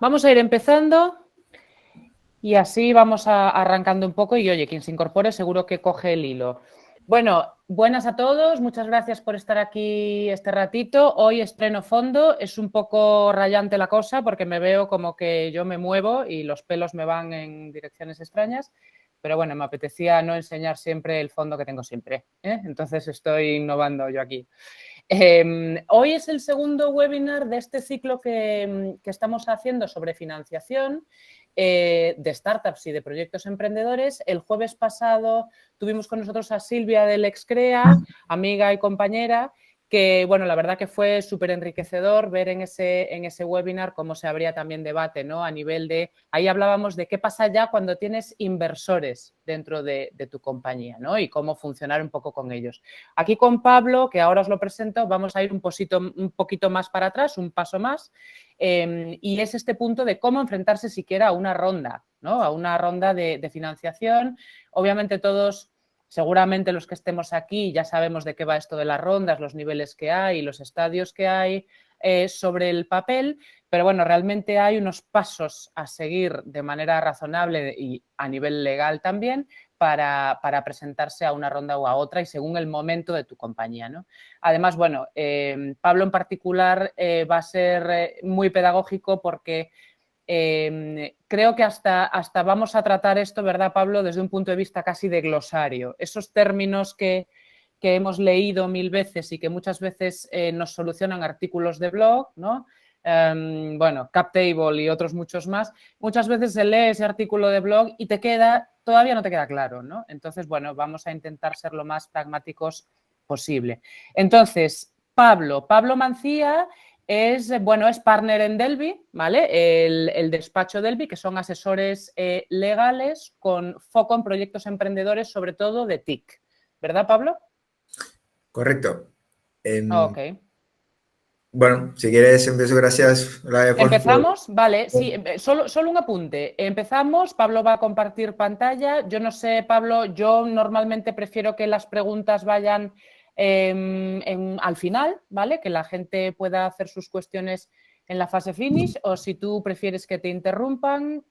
Vamos a ir empezando y así vamos arrancando un poco y, oye, quien se incorpore seguro que coge el hilo. Bueno, buenas a todos, muchas gracias por estar aquí este ratito. Hoy estreno fondo, es un poco rayante la cosa porque me veo como que yo me muevo y los pelos me van en direcciones extrañas, pero bueno, me apetecía no enseñar siempre el fondo que tengo siempre, ¿eh? Entonces estoy innovando yo aquí. Hoy es el segundo webinar de este ciclo que estamos haciendo sobre financiación de startups y de proyectos emprendedores. El jueves pasado tuvimos con nosotros a Silvia del Excrea, amiga y compañera, que, bueno, la verdad que fue súper enriquecedor ver en ese webinar cómo se abría también debate, ¿no? A nivel de, ahí hablábamos de qué pasa ya cuando tienes inversores dentro de tu compañía, ¿no? Y cómo funcionar un poco con ellos. Aquí con Pablo, que ahora os lo presento, vamos a ir un poquito más para atrás, un paso más, y es este punto de cómo enfrentarse siquiera a una ronda, ¿no? A una ronda de financiación. Obviamente todos, seguramente los que estemos aquí ya sabemos de qué va esto de las rondas, los niveles que hay, los estadios que hay sobre el papel, pero bueno, realmente hay unos pasos a seguir de manera razonable y a nivel legal también para presentarse a una ronda o a otra y según el momento de tu compañía, ¿no? Además, bueno, Pablo en particular va a ser muy pedagógico porque creo que hasta vamos a tratar esto, ¿verdad, Pablo?, desde un punto de vista casi de glosario. Esos términos que hemos leído 1000 veces y que muchas veces nos solucionan artículos de blog, ¿no? Bueno, CapTable y otros muchos más, muchas veces se lee ese artículo de blog y todavía no te queda claro, ¿no? Entonces, bueno, vamos a intentar ser lo más pragmáticos posible. Entonces, Pablo Mancía es partner en Delvi, ¿vale? El despacho Delvi, que son asesores legales con foco en proyectos emprendedores, sobre todo de TIC. ¿Verdad, Pablo? Correcto. Ok. Bueno, si quieres, empiezo. Gracias, Laia, ¿Empezamos? Vale, sí, solo un apunte. Empezamos, Pablo va a compartir pantalla. Yo no sé, Pablo, yo normalmente prefiero que las preguntas vayan al final, ¿vale? Que la gente pueda hacer sus cuestiones en la fase finish, o si tú prefieres que te interrumpan,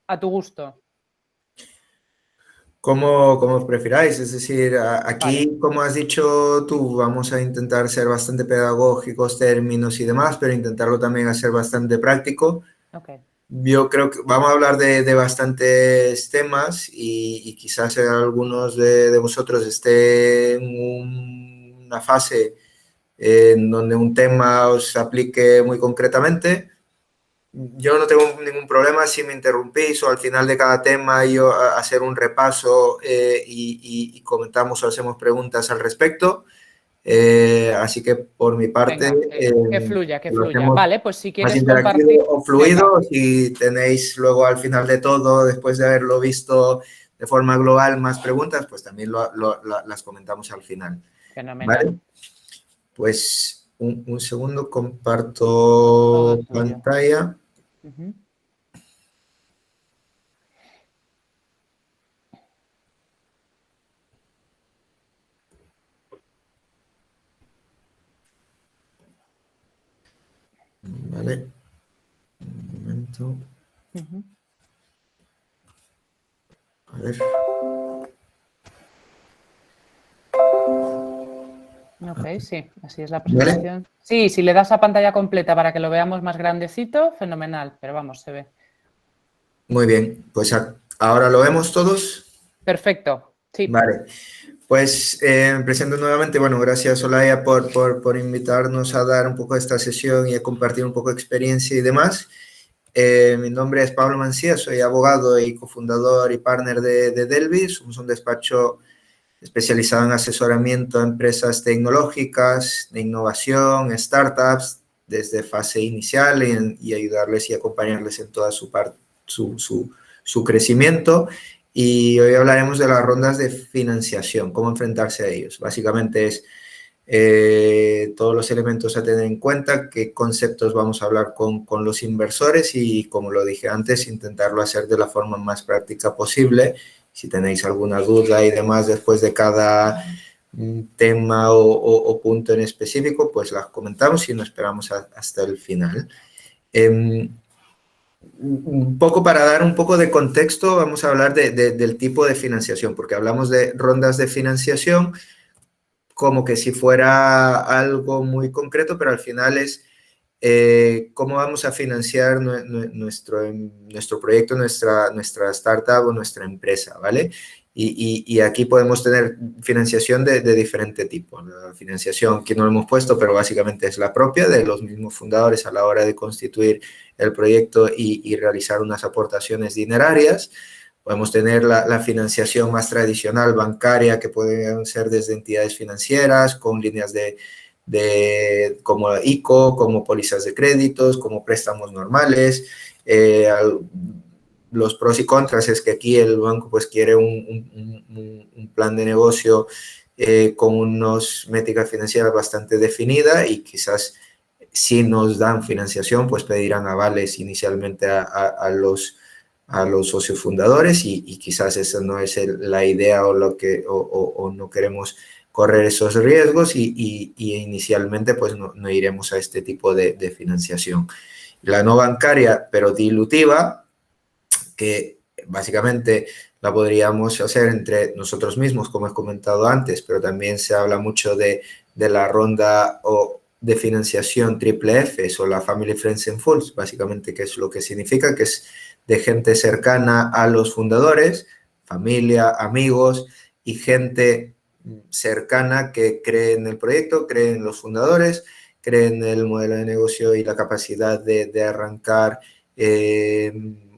a tu gusto. como prefiráis. Es decir, aquí, Vale, como has dicho tú, vamos a intentar ser bastante pedagógicos, términos y demás, pero intentarlo también hacer bastante práctico. ok. Yo creo que vamos a hablar de bastantes temas y quizás algunos de vosotros estén en una fase en donde un tema os aplique muy concretamente. Yo no tengo ningún problema si me interrumpís o al final de cada tema yo hacer un repaso y comentamos o hacemos preguntas al respecto. Así que por mi parte Venga, que fluya, que lo fluya. hacemos Vale, pues si más quieres interactivo compartir, o venga, fluido. Si tenéis luego al final de todo, después de haberlo visto de forma global, más preguntas, pues también las comentamos al final. fenomenal. ¿Vale? Pues un segundo, Todo comparto tuyo. pantalla. Ujú. Vale, un momento. Ujú. A ver. Ok, sí, así es la Vale, presentación. Sí, si le das a pantalla completa para que lo veamos más grandecito, fenomenal, pero vamos, se ve. muy bien. Pues ahora lo vemos todos. Perfecto, sí. Vale, pues presento nuevamente, bueno, gracias Olaya por invitarnos a dar un poco de esta sesión y a compartir un poco de experiencia y demás. Mi nombre es Pablo Mancía, soy abogado y cofundador y partner de Delvi. Somos un despacho especializado en asesoramiento a empresas tecnológicas, de innovación, startups, desde fase inicial y ayudarles y acompañarles en toda su crecimiento. Y hoy hablaremos de las rondas de financiación, cómo enfrentarse a ellos. Básicamente es todos los elementos a tener en cuenta, qué conceptos vamos a hablar con los inversores y, como lo dije antes, intentarlo hacer de la forma más práctica posible. Si tenéis alguna duda y demás después de cada tema o punto en específico, pues las comentamos y nos esperamos hasta el final. un poco para dar un poco de contexto, vamos a hablar del tipo de financiación, porque hablamos de rondas de financiación como que si fuera algo muy concreto, pero al final es cómo vamos a financiar nuestro proyecto, nuestra startup o nuestra empresa, ¿vale? Y aquí podemos tener financiación de diferente tipo. La financiación que no hemos puesto, pero básicamente es la propia de los mismos fundadores a la hora de constituir el proyecto y realizar unas aportaciones dinerarias. Podemos tener la financiación más tradicional bancaria, que pueden ser desde entidades financieras, con líneas como ICO, como pólizas de créditos, como préstamos normales. Los pros y contras es que aquí el banco pues quiere un plan de negocio con unas métricas financieras bastante definidas y quizás si nos dan financiación pues pedirán avales inicialmente a los socios fundadores y quizás esa no es la idea o no queremos correr esos riesgos y inicialmente pues no iremos a este tipo de financiación. La no bancaria, pero dilutiva, que básicamente la podríamos hacer entre nosotros mismos, como he comentado antes, pero también se habla mucho de la ronda o de financiación triple F, o la Family, Friends and Fools, básicamente, que es lo que significa, que es de gente cercana a los fundadores, familia, amigos y gente cercana que cree en el proyecto, cree en los fundadores, cree en el modelo de negocio y la capacidad de arrancar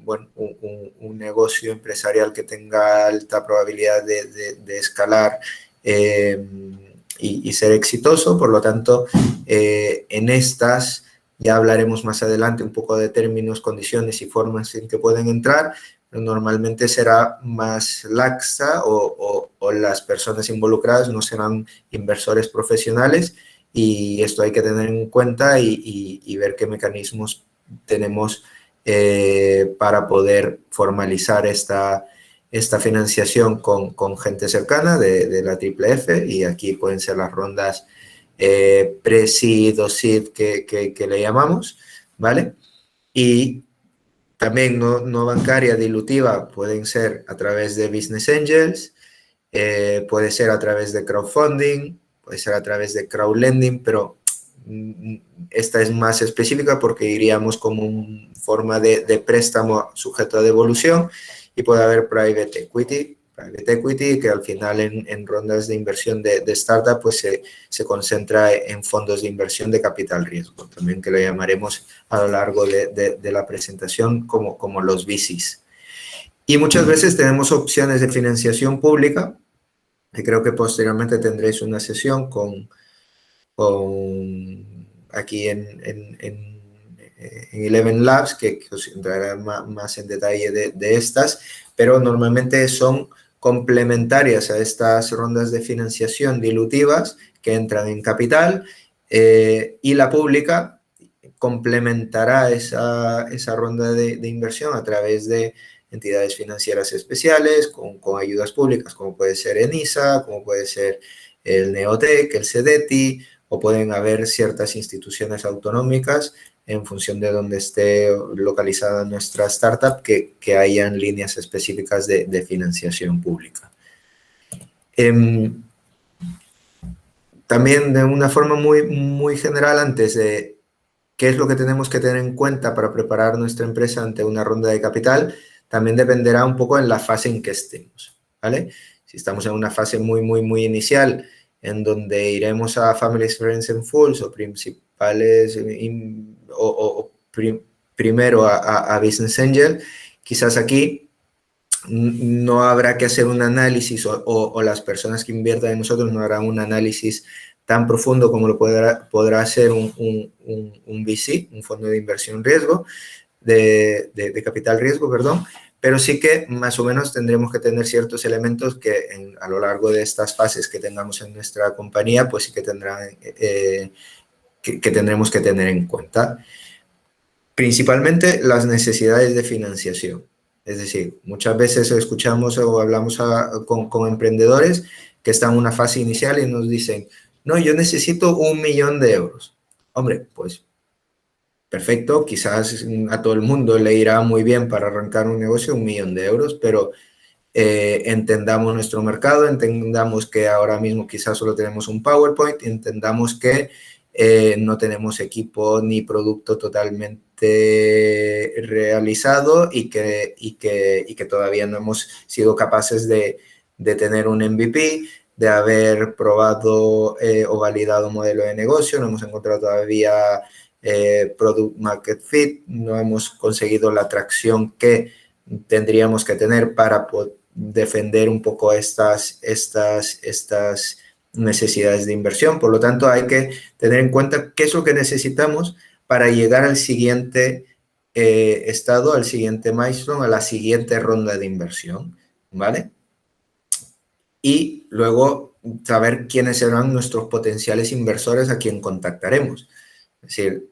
bueno, un negocio empresarial que tenga alta probabilidad de escalar y ser exitoso. Por lo tanto, en estas ya hablaremos más adelante un poco de términos, condiciones y formas en que pueden entrar. Normalmente será más laxa o las personas involucradas no serán inversores profesionales y esto hay que tener en cuenta y ver qué mecanismos tenemos para poder formalizar esta financiación con gente cercana de la triple F y aquí pueden ser las rondas pre-seed o seed que le llamamos, ¿vale? Y también no bancaria dilutiva pueden ser a través de business angels, puede ser a través de crowdfunding, puede ser a través de crowdlending, pero esta es más específica porque iríamos como una forma de préstamo sujeto a devolución y puede haber private equity que al final en rondas de inversión de startup pues se concentra en fondos de inversión de capital riesgo, también que lo llamaremos a lo largo de la presentación como los VCs. Y muchas veces tenemos opciones de financiación pública, que creo que posteriormente tendréis una sesión con aquí en Eleven Labs, que os entrará más en detalle de estas, pero normalmente son complementarias a estas rondas de financiación dilutivas que entran en capital y la pública complementará esa ronda de inversión a través de entidades financieras especiales con ayudas públicas, como puede ser ENISA, como puede ser el Neotec, el CEDETI, o pueden haber ciertas instituciones autonómicas en función de donde esté localizada nuestra startup que hayan líneas específicas de financiación pública. También de una forma muy general, antes de qué es lo que tenemos que tener en cuenta para preparar nuestra empresa ante una ronda de capital, también dependerá un poco en la fase en que estemos, ¿vale? Si estamos en una fase muy inicial, en donde iremos a Families, Friends and Fools o principales primero a Business Angel, quizás aquí no habrá que hacer un análisis o las personas que inviertan en nosotros no harán un análisis tan profundo como lo podrá hacer un VC, un fondo de inversión riesgo, de capital riesgo, perdón, pero sí que más o menos tendremos que tener ciertos elementos que a lo largo de estas fases que tengamos en nuestra compañía, pues sí que tendremos que tener en cuenta. Principalmente las necesidades de financiación. Es decir, muchas veces escuchamos o hablamos con emprendedores que están en una fase inicial y nos dicen, no, yo necesito 1 millón de euros. Hombre, pues perfecto, quizás a todo el mundo le irá muy bien para arrancar un negocio 1.000.000 de euros, pero entendamos nuestro mercado, entendamos que ahora mismo quizás solo tenemos un PowerPoint, entendamos que no tenemos equipo ni producto totalmente realizado y que todavía no hemos sido capaces de tener un MVP, de haber probado o validado un modelo de negocio, no hemos encontrado todavía product market fit, no hemos conseguido la atracción que tendríamos que tener para defender un poco estas necesidades de inversión. Por lo tanto, hay que tener en cuenta qué es lo que necesitamos para llegar al siguiente estado, al siguiente milestone, a la siguiente ronda de inversión, ¿vale? Y luego saber quiénes serán nuestros potenciales inversores a quien contactaremos. Es decir,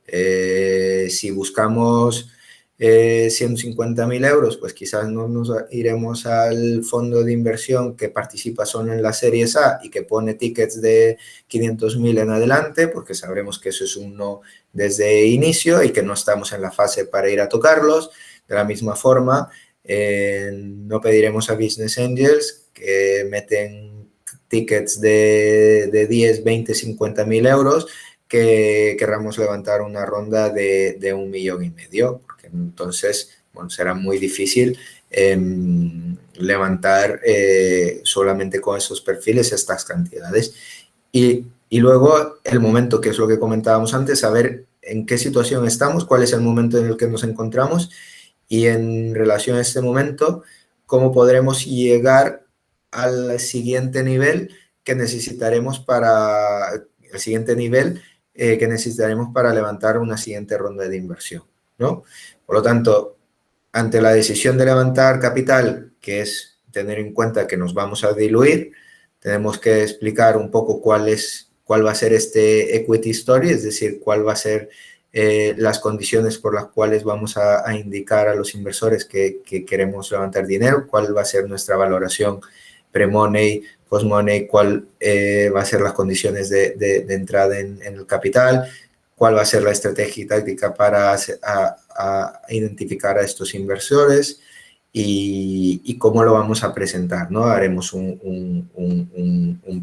si buscamos 150.000 euros, pues quizás no nos iremos al fondo de inversión que participa solo en las series A y que pone tickets de 500.000 en adelante, porque sabremos que eso es un no desde inicio y que no estamos en la fase para ir a tocarlos. De la misma forma, no pediremos a Business Angels que meten tickets de 10, 20, 50.000 euros que querramos levantar una ronda de 1,5 millones, porque entonces, bueno, será muy difícil levantar solamente con esos perfiles estas cantidades. Y luego el momento, que es lo que comentábamos antes, saber en qué situación estamos, cuál es el momento en el que nos encontramos y en relación a este momento, cómo podremos llegar al siguiente nivel que necesitaremos para el siguiente nivel que necesitaremos para levantar una siguiente ronda de inversión, ¿no? Por lo tanto, ante la decisión de levantar capital, que es tener en cuenta que nos vamos a diluir, tenemos que explicar un poco cuál va a ser este equity story, es decir, cuál va a ser las condiciones por las cuales vamos a indicar a los inversores que queremos levantar dinero, cuál va a ser nuestra valoración pre-money, post-money, cuál va a ser las condiciones de entrada en el capital, cuál va a ser la estrategia y táctica para identificar a estos inversores y cómo lo vamos a presentar, ¿no? Haremos un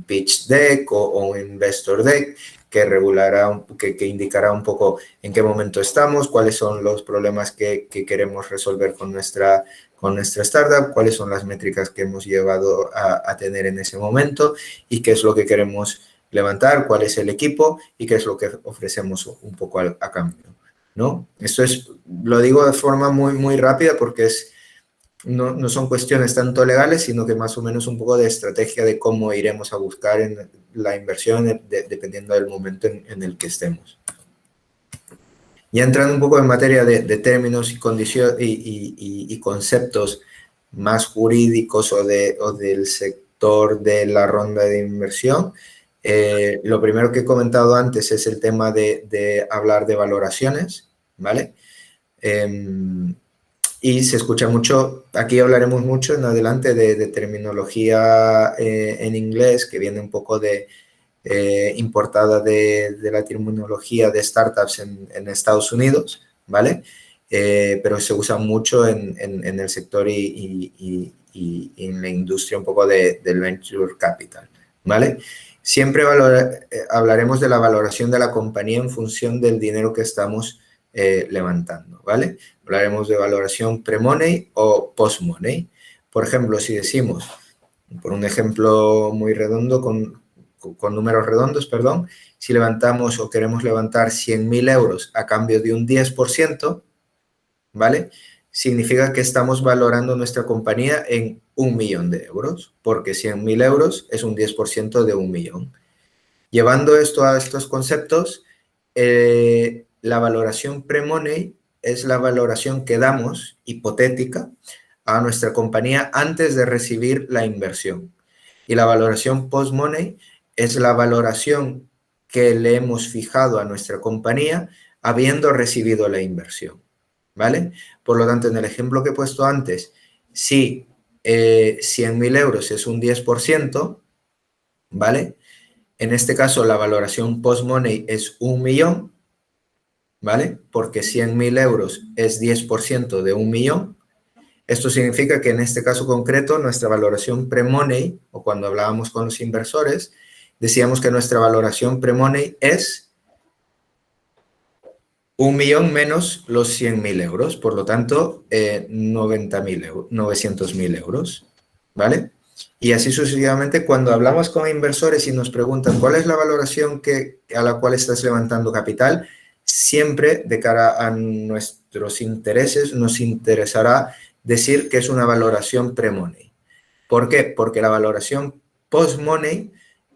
pitch deck o un investor deck que indicará un poco en qué momento estamos, cuáles son los problemas que queremos resolver con nuestra startup, cuáles son las métricas que hemos llevado a tener en ese momento y qué es lo que queremos levantar, cuál es el equipo y qué es lo que ofrecemos un poco a cambio, ¿no? Esto lo digo de forma muy, muy rápida porque no son cuestiones tanto legales, sino que más o menos un poco de estrategia de cómo iremos a buscar en la inversión dependiendo del momento en el que estemos. Ya entrando un poco en materia de términos y condiciones y conceptos más jurídicos o del sector de la ronda de inversión, lo primero que he comentado antes es el tema de hablar de valoraciones, ¿vale? Y se escucha mucho, aquí hablaremos mucho en adelante de terminología en inglés que viene un poco importada de la terminología de startups en Estados Unidos, ¿vale? Pero se usa mucho en el sector y en la industria un poco del venture capital, ¿vale? Siempre hablaremos de la valoración de la compañía en función del dinero que estamos levantando, ¿vale? Hablaremos de valoración pre-money o post-money. Por ejemplo, si decimos, por un ejemplo muy redondo, con números redondos, perdón, si levantamos o queremos levantar 100.000 euros a cambio de un 10%, ¿vale? Significa que estamos valorando nuestra compañía en 1 millón de euros, porque 100.000 euros es un 10% de 1 millón. Llevando esto a estos conceptos, la valoración pre-money es la valoración que damos, hipotética, a nuestra compañía antes de recibir la inversión. Y la valoración post-money es la valoración que le hemos fijado a nuestra compañía habiendo recibido la inversión, ¿vale? Por lo tanto, en el ejemplo que he puesto antes, si 100.000 euros es un 10%, ¿vale? En este caso, la valoración post-money es 1 millón, ¿vale? Porque 100.000 euros es 10% de 1.000.000. Esto significa que en este caso concreto nuestra valoración pre-money, o cuando hablábamos con los inversores, decíamos que nuestra valoración pre-money es 1.000.000 menos los 100.000 euros, por lo tanto, 900.000 euros, ¿vale? Y así sucesivamente, cuando hablamos con inversores y nos preguntan cuál es la valoración a la cual estás levantando capital, siempre de cara a nuestros intereses nos interesará decir que es una valoración pre-money. ¿Por qué? Porque la valoración post-money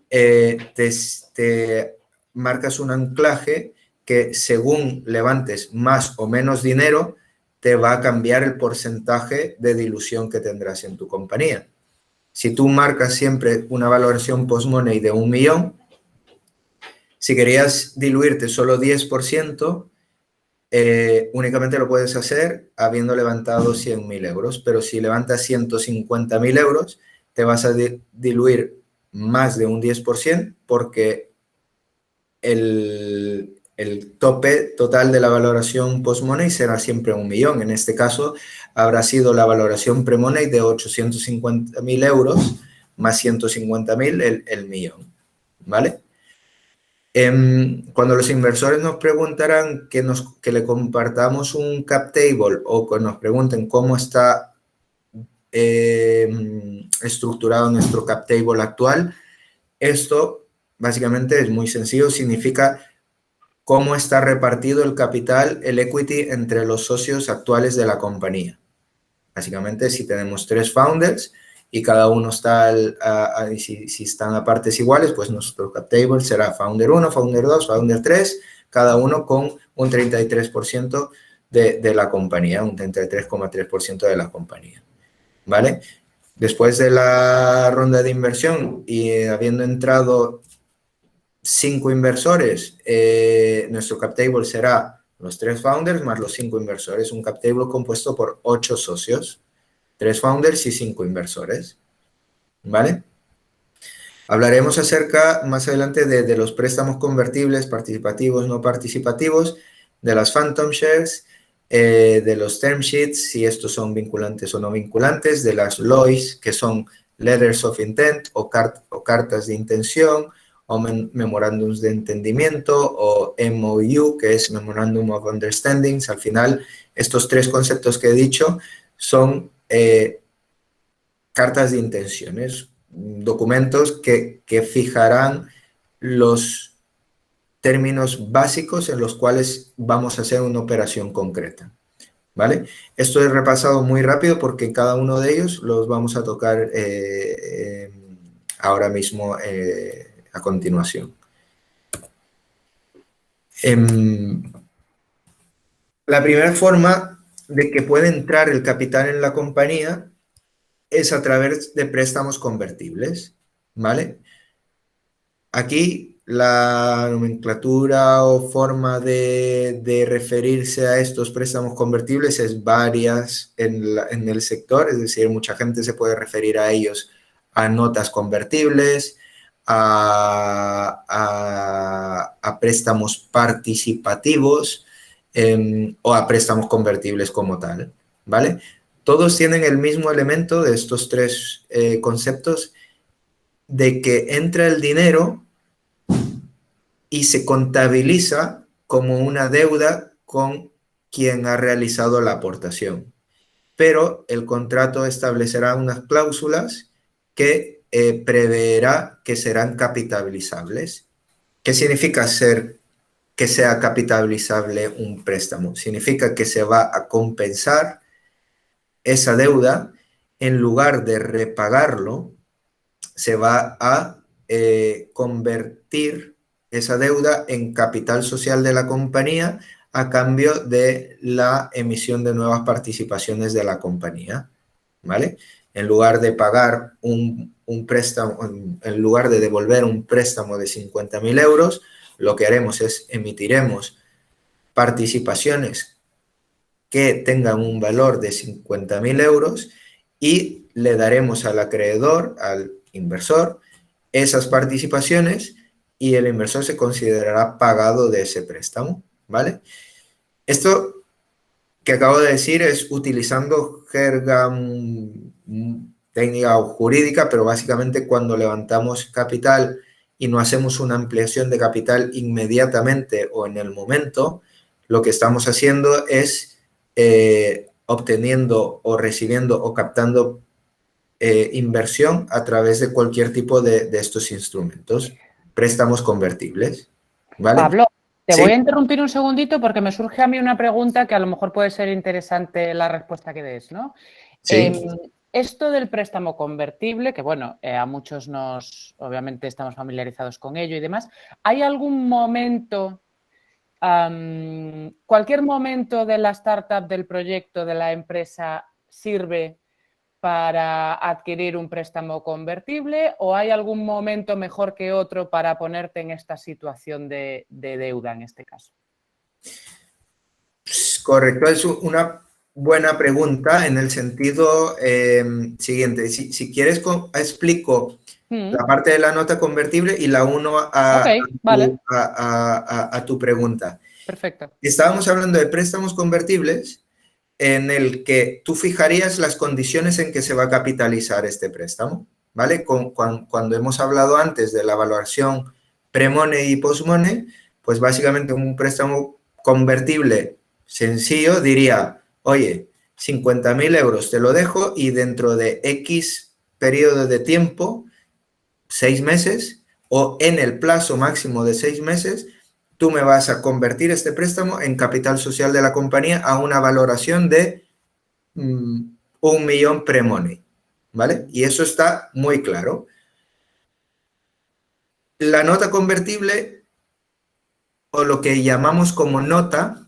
te marcas un anclaje que según levantes más o menos dinero, te va a cambiar el porcentaje de dilución que tendrás en tu compañía. Si tú marcas siempre una valoración post-money de 1.000.000, si querías diluirte solo 10%, únicamente lo puedes hacer habiendo levantado 100.000 euros, pero si levantas 150.000 euros, te vas a diluir más de un 10% porque el tope total de la valoración post-money será siempre 1.000.000. En este caso, habrá sido la valoración pre-money de 850.000 euros más 150.000 el millón, ¿vale? Cuando los inversores nos preguntarán que le compartamos un cap table o que nos pregunten cómo está estructurado nuestro cap table actual, esto básicamente es muy sencillo, significa cómo está repartido el capital, el equity, entre los socios actuales de la compañía. Básicamente, si tenemos 3 founders y cada uno está, si están a partes iguales, pues nuestro cap table será founder 1, founder 2, founder 3, cada uno con un 33% de la compañía, un 33,3% de la compañía, ¿vale? Después de la ronda de inversión y habiendo entrado 5 inversores, nuestro cap table será los 3 founders más los 5 inversores, un cap table compuesto por 8 socios, 3 founders y 5 inversores, ¿vale? Hablaremos acerca más adelante de los préstamos convertibles, participativos, no participativos, de las phantom shares, de los term sheets, si estos son vinculantes o no vinculantes, de las LOIs, que son letters of intent o cartas de intención, o memorándums de entendimiento, o MOU, que es Memorandum of Understandings. Al final, estos 3 conceptos que he dicho son cartas de intenciones, documentos que fijarán los términos básicos en los cuales vamos a hacer una operación concreta, ¿vale? Esto he repasado muy rápido porque cada uno de ellos los vamos a tocar ahora mismo a continuación. La primera forma de que puede entrar el capital en la compañía es a través de préstamos convertibles, ¿vale? Aquí la nomenclatura o forma de referirse a estos préstamos convertibles es varias en el sector, es decir, mucha gente se puede referir a ellos a notas convertibles, a préstamos participativos o a préstamos convertibles como tal, ¿vale? Todos tienen el mismo elemento de estos 3 conceptos de que entra el dinero y se contabiliza como una deuda con quien ha realizado la aportación. Pero el contrato establecerá unas cláusulas que preverá que serán capitalizables. ¿Qué significa que sea capitalizable un préstamo? Significa que se va a compensar esa deuda, en lugar de repagarlo, se va a convertir esa deuda en capital social de la compañía a cambio de la emisión de nuevas participaciones de la compañía, ¿vale? En lugar de pagar un préstamo, en lugar de devolver un préstamo de 50.000 euros, lo que haremos es emitiremos participaciones que tengan un valor de 50.000 euros y le daremos al acreedor, al inversor, esas participaciones y el inversor se considerará pagado de ese préstamo, ¿vale? Esto que acabo de decir es utilizando jerga técnica o jurídica, pero básicamente cuando levantamos capital y no hacemos una ampliación de capital inmediatamente o en el momento, lo que estamos haciendo es obteniendo o recibiendo o captando inversión a través de cualquier tipo de estos instrumentos, préstamos convertibles, ¿vale? Pablo, te voy Sí, a interrumpir un segundito porque me surge a mí una pregunta que a lo mejor puede ser interesante la respuesta que des, ¿no? sí. Esto del préstamo convertible, que bueno, a muchos obviamente estamos familiarizados con ello y demás, ¿hay algún momento, cualquier momento de la startup, del proyecto, de la empresa sirve para adquirir un préstamo convertible o hay algún momento mejor que otro para ponerte en esta situación de deuda en este caso? Correcto, es una buena pregunta en el sentido siguiente. Si quieres, explico la parte de la nota convertible y la uno Ok, vale, a tu pregunta. perfecto. Estábamos hablando de préstamos convertibles en el que tú fijarías las condiciones en que se va a capitalizar este préstamo, ¿vale? Cuando hemos hablado antes de la valoración pre-money y post-money, pues básicamente un préstamo convertible sencillo diría, oye, 50.000 euros te lo dejo y dentro de X periodo de tiempo, 6 meses, o en el plazo máximo de 6 meses, tú me vas a convertir este préstamo en capital social de la compañía a una valoración de 1 millón pre-money, ¿vale? Y eso está muy claro. La nota convertible, o lo que llamamos como nota,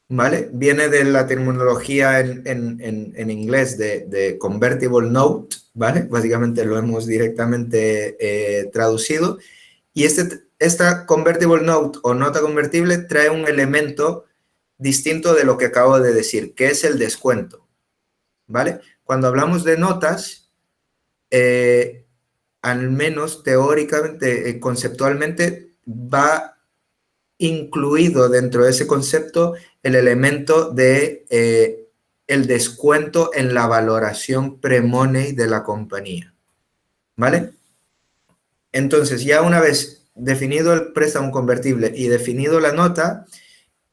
¿vale? Viene de la terminología en inglés de convertible note, ¿vale? Básicamente lo hemos directamente traducido. Y esta convertible note o nota convertible trae un elemento distinto de lo que acabo de decir, que es el descuento, ¿vale? Cuando hablamos de notas, eh, al menos teóricamente, conceptualmente, va incluido dentro de ese concepto el elemento de el descuento en la valoración pre-money de la compañía, ¿vale? Entonces, ya una vez definido el préstamo convertible y definido la nota,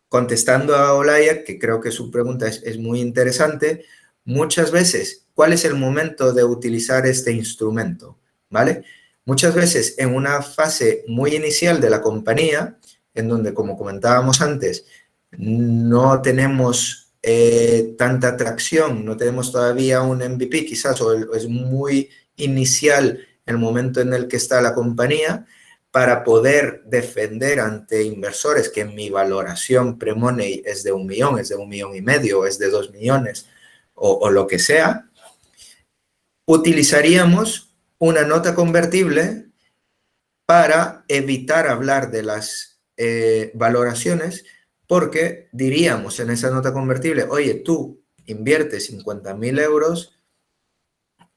contestando a Olaya, que creo que su pregunta es muy interesante, muchas veces, ¿cuál es el momento de utilizar este instrumento? ¿Vale? Muchas veces en una fase muy inicial de la compañía, en donde, como comentábamos antes, no tenemos tanta atracción, no tenemos todavía un MVP quizás, o es muy inicial el momento en el que está la compañía, para poder defender ante inversores que mi valoración pre-money es de 1 millón, es de 1,5 millones, es de 2 millones o lo que sea, utilizaríamos una nota convertible para evitar hablar de las valoraciones, porque diríamos en esa nota convertible, oye, tú inviertes 50.000 euros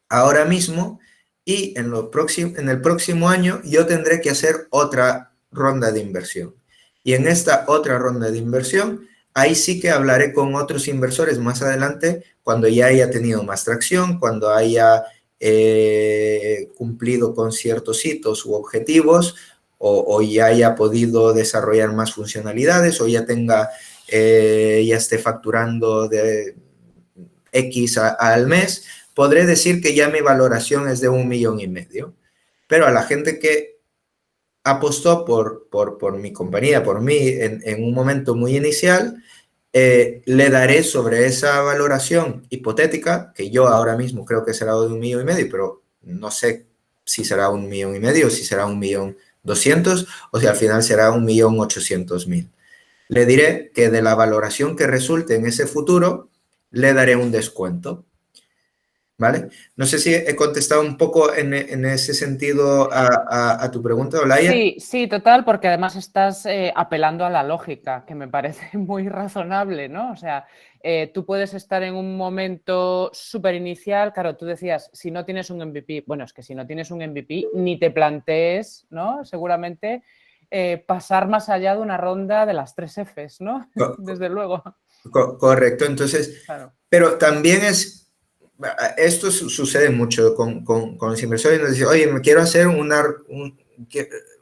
ahora mismo y en el próximo año yo tendré que hacer otra ronda de inversión. Y en esta otra ronda de inversión, ahí sí que hablaré con otros inversores más adelante cuando ya haya tenido más tracción, cuando haya cumplido con ciertos hitos u objetivos o ya haya podido desarrollar más funcionalidades o ya tenga, ya esté facturando de X al mes, podré decir que ya mi valoración es de 1,5 millones. Pero a la gente que apostó por mi compañía, por mí, en un momento muy inicial, le daré sobre esa valoración hipotética, que yo ahora mismo creo que será de 1,5 millones, pero no sé si será 1,5 millones, o si será 1,2 millones, o si al final será 1,8 millones. Le diré que de la valoración que resulte en ese futuro, le daré un descuento. ¿Vale? No sé si he contestado un poco en ese sentido a tu pregunta, Olaya. Sí, sí, total, porque además estás apelando a la lógica, que me parece muy razonable, ¿no? O sea, tú puedes estar en un momento súper inicial, claro, tú decías, si no tienes un MVP, bueno, es que si no tienes un MVP, ni te plantees, ¿no? Seguramente pasar más allá de una ronda de las 3 Fs, ¿no? Co- Desde luego. Correcto, entonces, Claro. pero también esto sucede mucho con los inversores, nos dicen, oye, me quiero hacer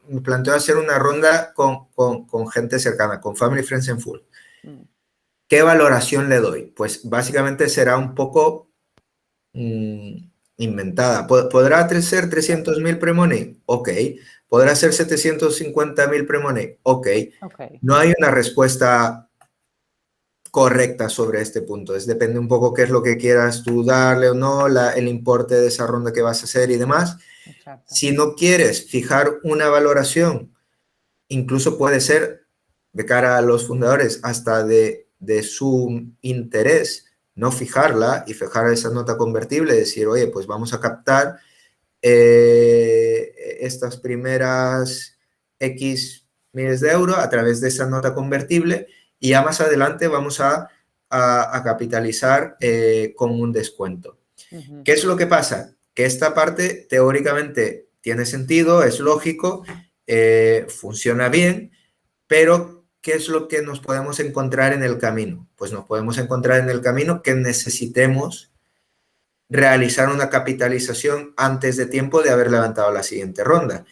me planteo hacer una ronda con gente cercana, con Family, Friends and Full. Mm. ¿Qué valoración le doy? Pues básicamente será un poco inventada. ¿Podrá ser 300.000 pre-money? Ok. ¿Podrá ser 750.000 pre-money? Ok. Ok. No hay una respuesta correcta sobre este punto. Depende un poco qué es lo que quieras tú darle o no, el importe de esa ronda que vas a hacer y demás. Exacto. Si no quieres fijar una valoración, incluso puede ser de cara a los fundadores hasta de su interés no fijarla y fijar esa nota convertible, decir, oye, pues vamos a captar estas primeras X miles de euros a través de esa nota convertible y ya más adelante vamos a capitalizar con un descuento. Uh-huh. ¿Qué es lo que pasa? Que esta parte teóricamente tiene sentido, es lógico, funciona bien, pero ¿qué es lo que nos podemos encontrar en el camino? Pues nos podemos encontrar en el camino que necesitemos realizar una capitalización antes de tiempo de haber levantado la siguiente ronda.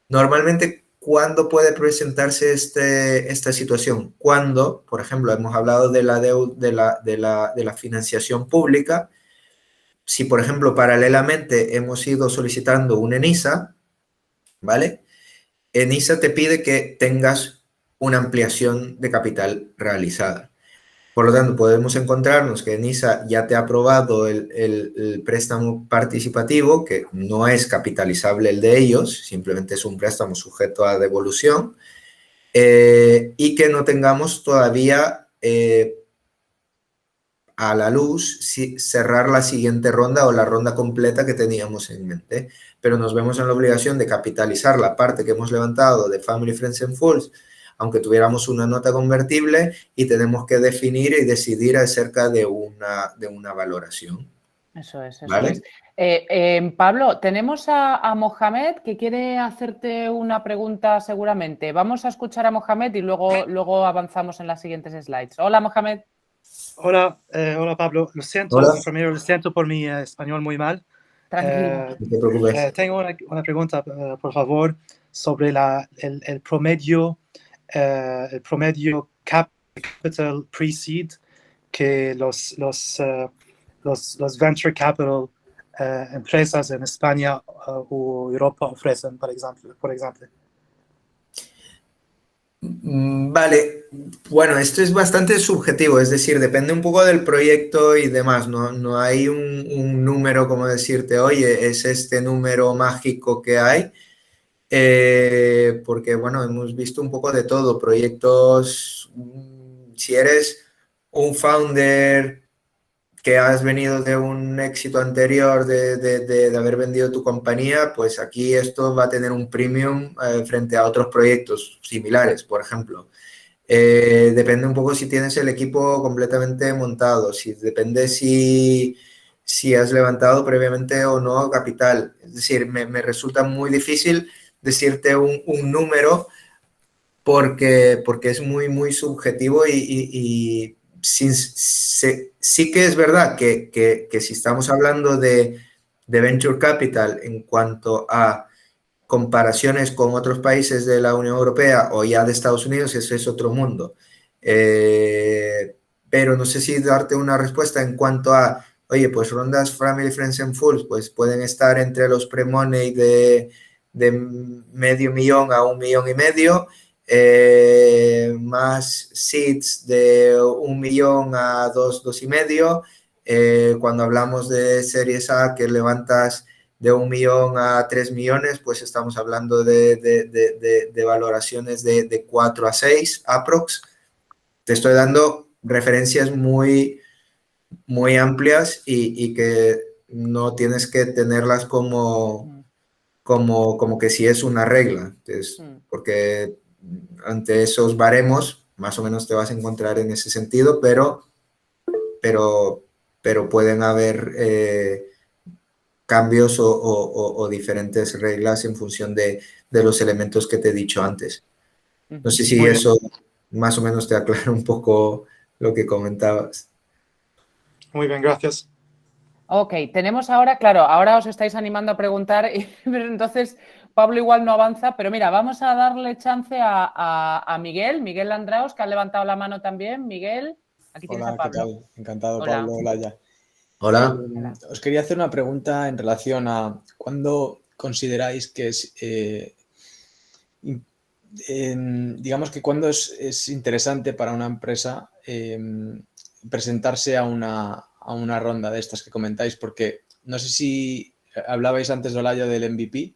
Normalmente, ¿cuándo puede presentarse esta situación? Cuando, por ejemplo, hemos hablado de la financiación pública. Si, por ejemplo, paralelamente hemos ido solicitando un ENISA, ¿vale? ENISA te pide que tengas una ampliación de capital realizada. Por lo tanto, podemos encontrarnos que ENISA ya te ha aprobado el préstamo participativo, que no es capitalizable el de ellos, simplemente es un préstamo sujeto a devolución, y que no tengamos todavía a la luz cerrar la siguiente ronda o la ronda completa que teníamos en mente, pero nos vemos en la obligación de capitalizar la parte que hemos levantado de Family, Friends and Fools, aunque tuviéramos una nota convertible, y tenemos que definir y decidir acerca de una valoración. Eso es, eso ¿Vale? es. Pablo, tenemos a Mohamed que quiere hacerte una pregunta seguramente. Vamos a escuchar a Mohamed y luego avanzamos en las siguientes slides. Hola, Mohamed. Hola, hola Pablo. Hola. Primero lo siento por mi español muy mal. Tranquilo. No te preocupes. Tengo una pregunta, por favor, sobre el promedio capital pre-seed que los venture capital empresas en España o Europa ofrecen, por ejemplo. Vale, bueno, esto es bastante subjetivo, es decir, depende un poco del proyecto y demás, no hay un número como decirte, oye, es este número mágico que hay, porque bueno, hemos visto un poco de todo, proyectos, si eres un founder que has venido de un éxito anterior de haber vendido tu compañía, pues aquí esto va a tener un premium frente a otros proyectos similares, por ejemplo. Depende un poco si tienes el equipo completamente montado, depende si has levantado previamente o no capital. Es decir, me resulta muy difícil decirte un número porque es muy subjetivo y sí que es verdad que si estamos hablando de venture capital en cuanto a comparaciones con otros países de la Unión Europea o ya de Estados Unidos, eso es otro mundo. Pero no sé si darte una respuesta en cuanto a, oye, pues rondas Family, Friends and Fools, pues pueden estar entre los pre-money de $500,000 a $1,500,000, más seeds de $1,000,000 a 2,500,000. Cuando hablamos de series A que levantas de $1,000,000 a 3,000,000, pues estamos hablando de valoraciones de 4 a 6 aprox. Te estoy dando referencias muy amplias y que no tienes que tenerlas como que si es una regla. Entonces, porque ante esos baremos, más o menos te vas a encontrar en ese sentido, pero pueden haber cambios o diferentes reglas en función de los elementos que te he dicho antes. No sé si Muy bien. eso más o menos te aclara un poco lo que comentabas. Muy bien, gracias. Ok, tenemos ahora, claro, ahora os estáis animando a preguntar, pero entonces Pablo igual no avanza, pero mira, vamos a darle chance a Miguel, Miguel Andraos, que ha levantado la mano también. Miguel, aquí tienes a Hola, ¿qué Pablo. tal? Encantado, Hola. Pablo Olaya. Hola. Hola. Os quería hacer una pregunta en relación a cuándo consideráis que es, digamos que cuándo es interesante para una empresa presentarse a una ronda de estas que comentáis, porque no sé si hablabais antes, Olaya, del MVP,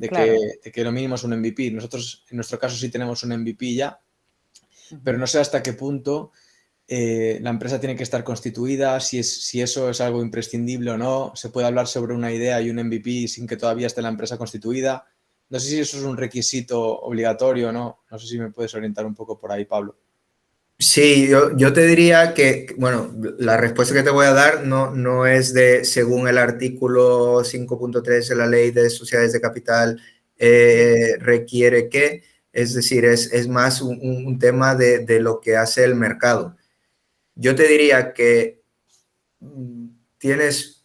Claro. de que lo mínimo es un MVP. Nosotros, en nuestro caso, sí tenemos un MVP ya, pero Ujú. no sé hasta qué punto la empresa tiene que estar constituida, si eso es algo imprescindible o no. Se puede hablar sobre una idea y un MVP sin que todavía esté la empresa constituida. No sé si eso es un requisito obligatorio o no. No sé si me puedes orientar un poco por ahí, Pablo. Sí, yo te diría que, bueno, la respuesta que te voy a dar no es de según el artículo 5.3 de la Ley de Sociedades de Capital requiere que, es decir, es más un tema de lo que hace el mercado. Yo te diría que tienes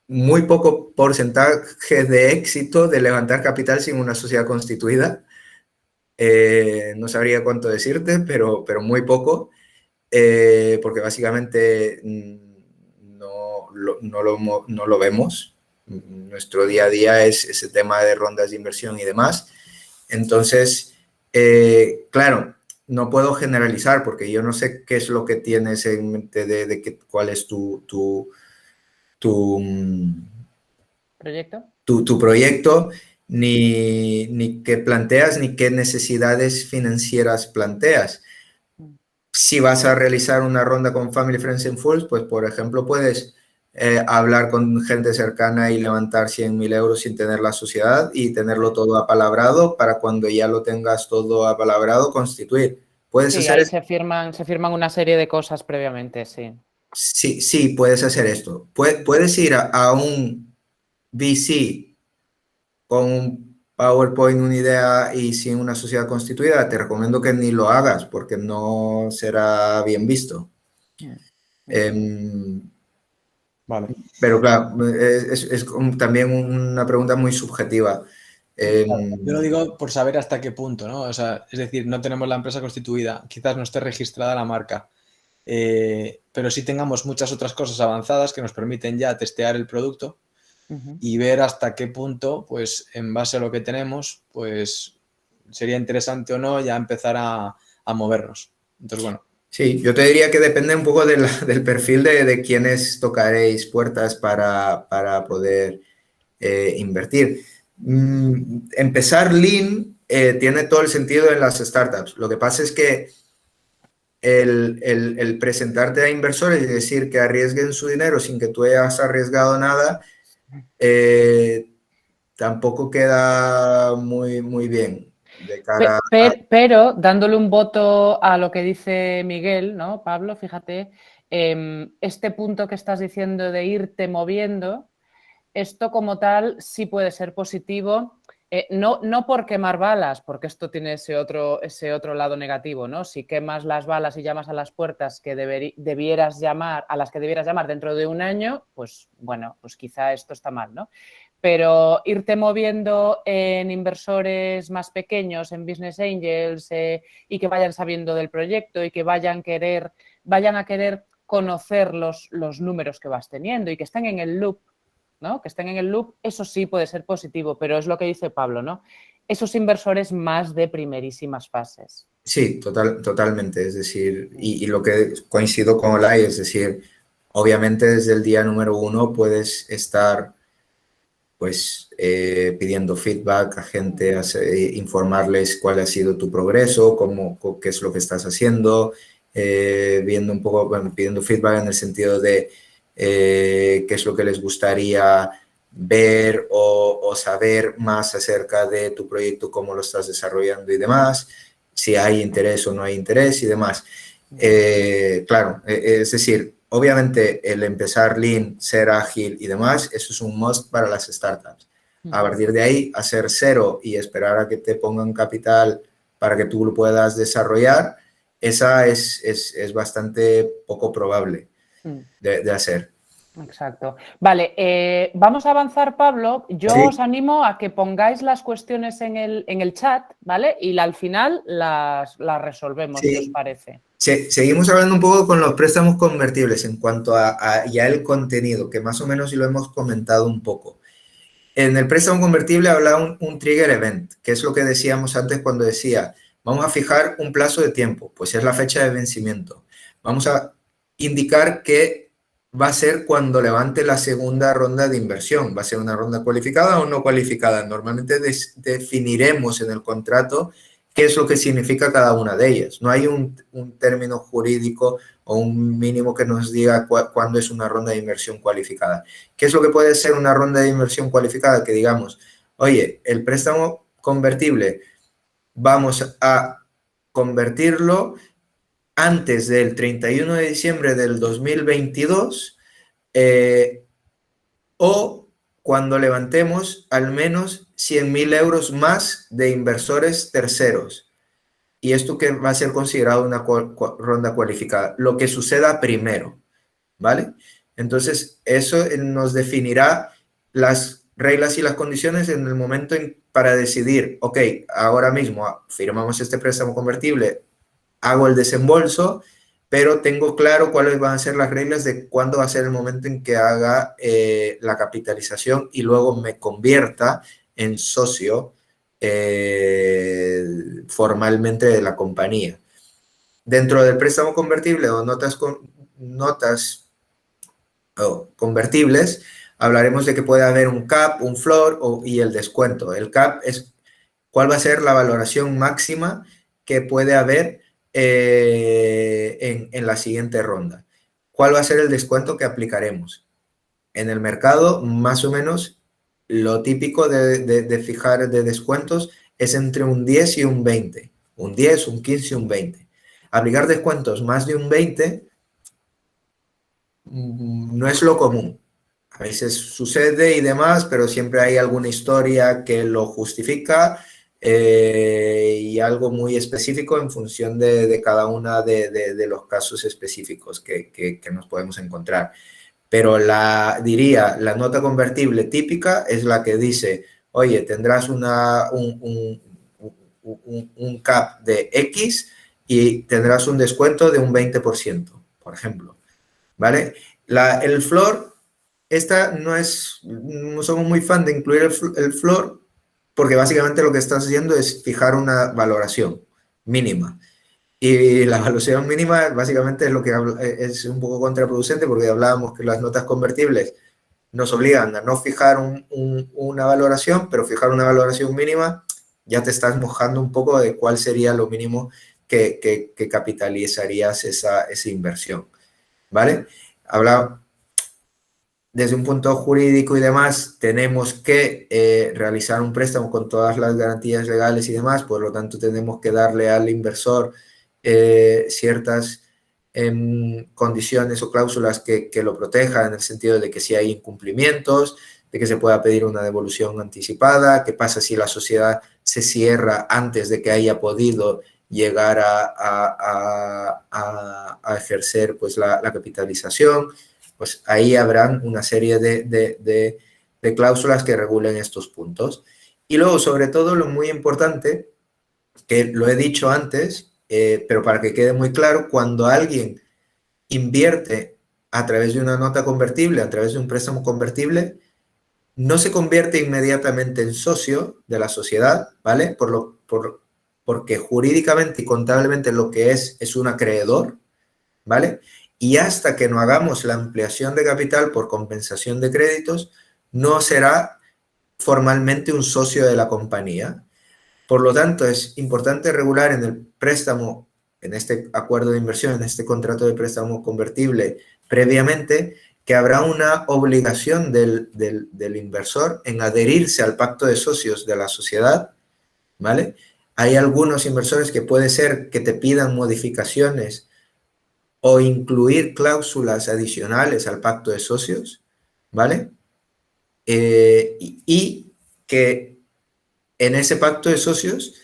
muy poco porcentaje de éxito de levantar capital sin una sociedad constituida. No sabría cuánto decirte, pero muy poco. Porque básicamente no lo vemos. Nuestro día a día es ese tema de rondas de inversión y demás. Entonces, claro, no puedo generalizar porque yo no sé qué es lo que tienes en mente cuál es tu, ¿Proyecto? tu proyecto, ni qué planteas, ni qué necesidades financieras planteas. Si vas a realizar una ronda con Family, Friends and Fools, pues por ejemplo puedes hablar con gente cercana y levantar 100.000 euros sin tener la sociedad y tenerlo todo apalabrado para cuando ya lo tengas todo apalabrado constituir. ¿Puedes Sí, hacer ahí esto? se firman una serie de cosas previamente, sí. Sí, sí, puedes hacer esto. Puedes ir a un VC con un PowerPoint, una idea y sin una sociedad constituida. Te recomiendo que ni lo hagas porque no será bien visto. Em, Vale. Pero claro, es también una pregunta muy subjetiva. Claro, yo lo digo por saber hasta qué punto, ¿no? O sea, es decir, no tenemos la empresa constituida, quizás no esté registrada la marca, pero sí tengamos muchas otras cosas avanzadas que nos permiten ya testear el producto y ver hasta qué punto, pues en base a lo que tenemos, pues sería interesante o no ya empezar a movernos. Entonces, bueno. Sí, yo te diría que depende un poco del perfil de quienes tocaréis puertas para poder invertir. Empezar Lean tiene todo el sentido en las startups. Lo que pasa es que el presentarte a inversores y decir que arriesguen su dinero sin que tú hayas arriesgado nada, tampoco queda muy bien de cara a... Pero dándole un voto a lo que dice Miguel, ¿no, Pablo? Fíjate, este punto que estás diciendo de irte moviendo, esto como tal sí puede ser positivo, no por quemar balas, porque esto tiene ese otro lado negativo, ¿no? Si quemas las balas y llamas a las puertas que debieras llamar, a las que debieras llamar dentro de un año, pues bueno, pues quizá esto está mal, ¿no? Pero irte moviendo en inversores más pequeños, en business angels, y que vayan sabiendo del proyecto y que vayan a querer conocer los números que vas teniendo y que estén en el loop, ¿no? Que estén en el loop, eso sí puede ser positivo, pero es lo que dice Pablo, ¿no? Esos inversores más de primerísimas fases. Sí, totalmente. Es decir, y lo que coincido con Olay, es decir, obviamente desde el día número uno puedes estar pues pidiendo feedback a gente, informarles cuál ha sido tu progreso, qué es lo que estás haciendo, viendo un poco, bueno, pidiendo feedback en el sentido de qué es lo que les gustaría ver o saber más acerca de tu proyecto, cómo lo estás desarrollando y demás, si hay interés o no hay interés y demás. Claro, es decir, obviamente el empezar lean, ser ágil y demás, eso es un must para las startups. A partir de ahí, hacer cero y esperar a que te pongan capital para que tú lo puedas desarrollar, esa es bastante poco probable de hacer. Exacto. Vale, vamos a avanzar, Pablo. Yo Sí. os animo a que pongáis las cuestiones en el chat, ¿vale? Y al final las resolvemos, Sí. si os parece. Seguimos hablando un poco con los préstamos convertibles en cuanto a ya el contenido, que más o menos lo hemos comentado un poco. En el préstamo convertible habla un trigger event, que es lo que decíamos antes cuando decía, vamos a fijar un plazo de tiempo, pues es la fecha de vencimiento. Vamos a indicar que va a ser cuando levante la segunda ronda de inversión. ¿Va a ser una ronda cualificada o no cualificada? Normalmente definiremos en el contrato qué es lo que significa cada una de ellas. No hay un término jurídico o un mínimo que nos diga cuándo es una ronda de inversión cualificada. ¿Qué es lo que puede ser una ronda de inversión cualificada? Que digamos, oye, el préstamo convertible vamos a convertirlo antes del 31 de diciembre del 2022 o cuando levantemos al menos 100.000 euros más de inversores terceros. Y esto que va a ser considerado una ronda cualificada, lo que suceda primero, ¿vale? Entonces, eso nos definirá las reglas y las condiciones en el momento para decidir, ok, ahora mismo firmamos este préstamo convertible, hago el desembolso, pero tengo claro cuáles van a ser las reglas de cuándo va a ser el momento en que haga la capitalización y luego me convierta en socio formalmente de la compañía. Dentro del préstamo convertible o notas convertibles, hablaremos de que puede haber un cap, un floor y el descuento. El cap es cuál va a ser la valoración máxima que puede haber en la siguiente ronda. ¿Cuál va a ser el descuento que aplicaremos? En el mercado, más o menos, lo típico de fijar de descuentos es entre un 10 y un 20. Un 10, un 15 y un 20. Aplicar descuentos más de un 20 no es lo común. A veces sucede y demás, pero siempre hay alguna historia que lo justifica y algo muy específico en función de cada uno de los casos específicos que nos podemos encontrar. Pero diría, la nota convertible típica es la que dice, oye, tendrás un cap de X y tendrás un descuento de un 20%, por ejemplo. ¿Vale? El floor, no somos muy fan de incluir el floor porque básicamente lo que estás haciendo es fijar una valoración mínima. Y la valoración mínima básicamente es lo que es un poco contraproducente porque hablábamos que las notas convertibles nos obligan a no fijar una valoración, pero fijar una valoración mínima ya te estás mojando un poco de cuál sería lo mínimo que capitalizarías esa inversión. ¿Vale? Desde un punto jurídico y demás, tenemos que realizar un préstamo con todas las garantías legales y demás, por lo tanto tenemos que darle al inversor ciertas condiciones o cláusulas que lo protejan en el sentido de que si hay incumplimientos, de que se pueda pedir una devolución anticipada, qué pasa si la sociedad se cierra antes de que haya podido llegar a ejercer pues, la capitalización, pues ahí habrán una serie de cláusulas que regulen estos puntos. Y luego, sobre todo, lo muy importante, que lo he dicho antes, pero para que quede muy claro, cuando alguien invierte a través de una nota convertible, a través de un préstamo convertible, no se convierte inmediatamente en socio de la sociedad, ¿vale? Porque jurídicamente y contablemente lo que es un acreedor, ¿vale? Y hasta que no hagamos la ampliación de capital por compensación de créditos, no será formalmente un socio de la compañía. Por lo tanto, es importante regular en el préstamo, en este acuerdo de inversión, en este contrato de préstamo convertible previamente, que habrá una obligación del inversor en adherirse al pacto de socios de la sociedad, ¿vale? Hay algunos inversores que puede ser que te pidan modificaciones o incluir cláusulas adicionales al pacto de socios, ¿vale? Y que en ese pacto de socios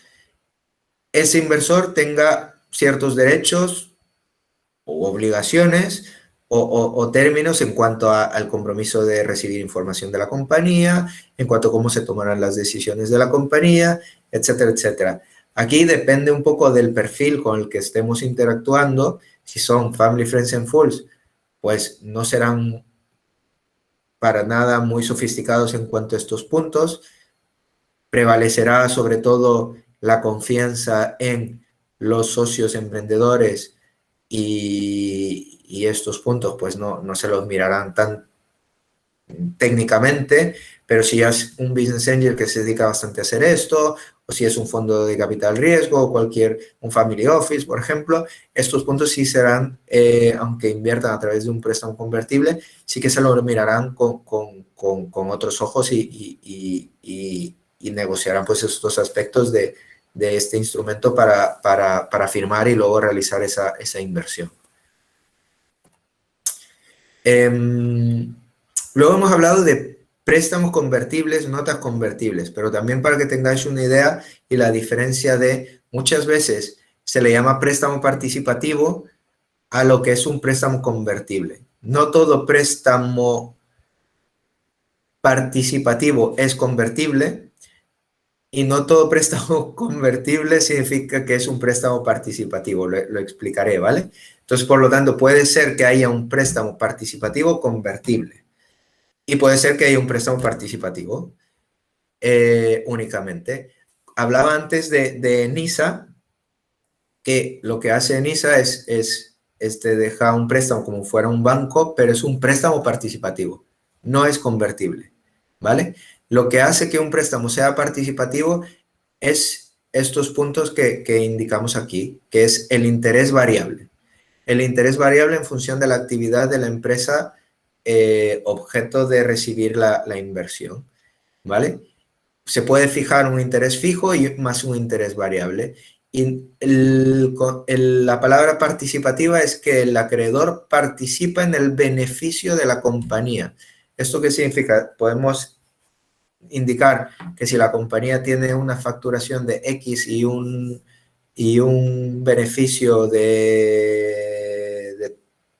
ese inversor tenga ciertos derechos o obligaciones o términos en cuanto al compromiso de recibir información de la compañía, en cuanto a cómo se tomarán las decisiones de la compañía, etcétera, etcétera. Aquí depende un poco del perfil con el que estemos interactuando. Si son family, friends and fools, pues no serán para nada muy sofisticados en cuanto a estos puntos. Prevalecerá sobre todo la confianza en los socios emprendedores y estos puntos pues no se los mirarán tan técnicamente, pero si es un business angel que se dedica bastante a hacer esto, o si es un fondo de capital riesgo, o un family office, por ejemplo, estos puntos sí serán, aunque inviertan a través de un préstamo convertible, sí que se lo mirarán con otros ojos y negociarán pues estos aspectos de este instrumento para firmar y luego realizar esa inversión. Luego hemos hablado de préstamos convertibles, notas convertibles, pero también para que tengáis una idea y la diferencia de muchas veces se le llama préstamo participativo a lo que es un préstamo convertible. No todo préstamo participativo es convertible y no todo préstamo convertible significa que es un préstamo participativo. Lo explicaré, ¿vale? Entonces, por lo tanto, puede ser que haya un préstamo participativo convertible. Y puede ser que haya un préstamo participativo únicamente. Hablaba antes de NISA, que lo que hace NISA es te deja un préstamo como fuera un banco, pero es un préstamo participativo, no es convertible, ¿vale? Lo que hace que un préstamo sea participativo es estos puntos que indicamos aquí, que es el interés variable. El interés variable en función de la actividad de la empresa objeto de recibir la inversión, ¿vale? Se puede fijar un interés fijo y más un interés variable. Y la palabra participativa es que el acreedor participa en el beneficio de la compañía. ¿Esto qué significa? Podemos indicar que si la compañía tiene una facturación de X y un beneficio de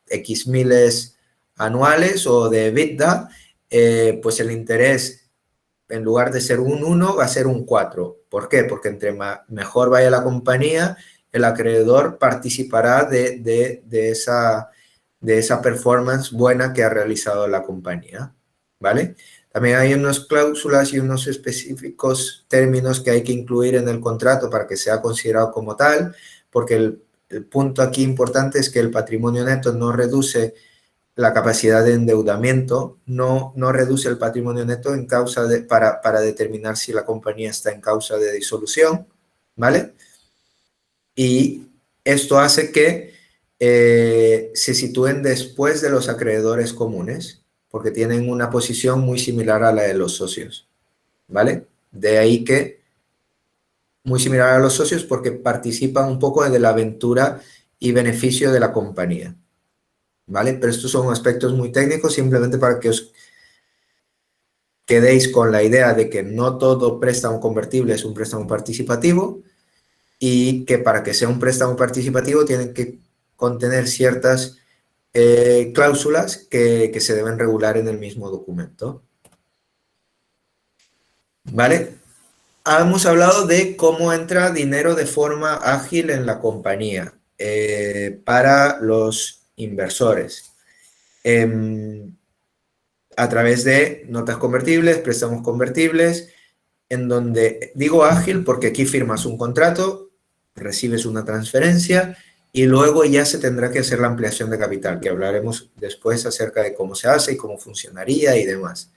X miles anuales o de EBITDA, pues el interés, en lugar de ser un 1, va a ser un 4. ¿Por qué? Porque entre mejor vaya la compañía, el acreedor participará de esa performance buena que ha realizado la compañía, ¿vale? También hay unas cláusulas y unos específicos términos que hay que incluir en el contrato para que sea considerado como tal, porque el punto aquí importante es que el patrimonio neto no reduce la capacidad de endeudamiento, no reduce el patrimonio neto en causa para determinar si la compañía está en causa de disolución, ¿vale? Y esto hace que se sitúen después de los acreedores comunes, porque tienen una posición muy similar a la de los socios, ¿vale? De ahí que muy similar a los socios porque participan un poco de la aventura y beneficio de la compañía, ¿vale? Pero estos son aspectos muy técnicos, simplemente para que os quedéis con la idea de que no todo préstamo convertible es un préstamo participativo y que para que sea un préstamo participativo tienen que contener ciertas cláusulas que se deben regular en el mismo documento. ¿Vale? Hemos hablado de cómo entra dinero de forma ágil en la compañía para los inversores. A través de notas convertibles, préstamos convertibles, en donde digo ágil porque aquí firmas un contrato, recibes una transferencia y luego ya se tendrá que hacer la ampliación de capital, que hablaremos después acerca de cómo se hace y cómo funcionaría y demás,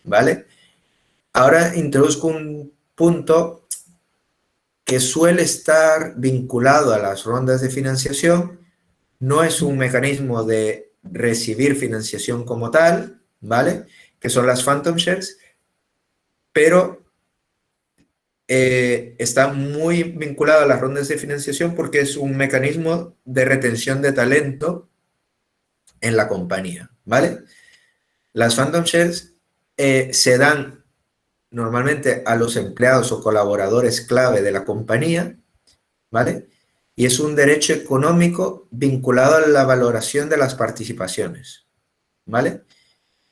¿vale? Ahora introduzco un punto que suele estar vinculado a las rondas de financiación, no es un mecanismo de recibir financiación como tal, ¿vale? Que son las phantom shares, pero está muy vinculado a las rondas de financiación porque es un mecanismo de retención de talento en la compañía, ¿vale? Las phantom shares se dan normalmente a los empleados o colaboradores clave de la compañía ¿vale? Y es un derecho económico vinculado a la valoración de las participaciones, ¿vale?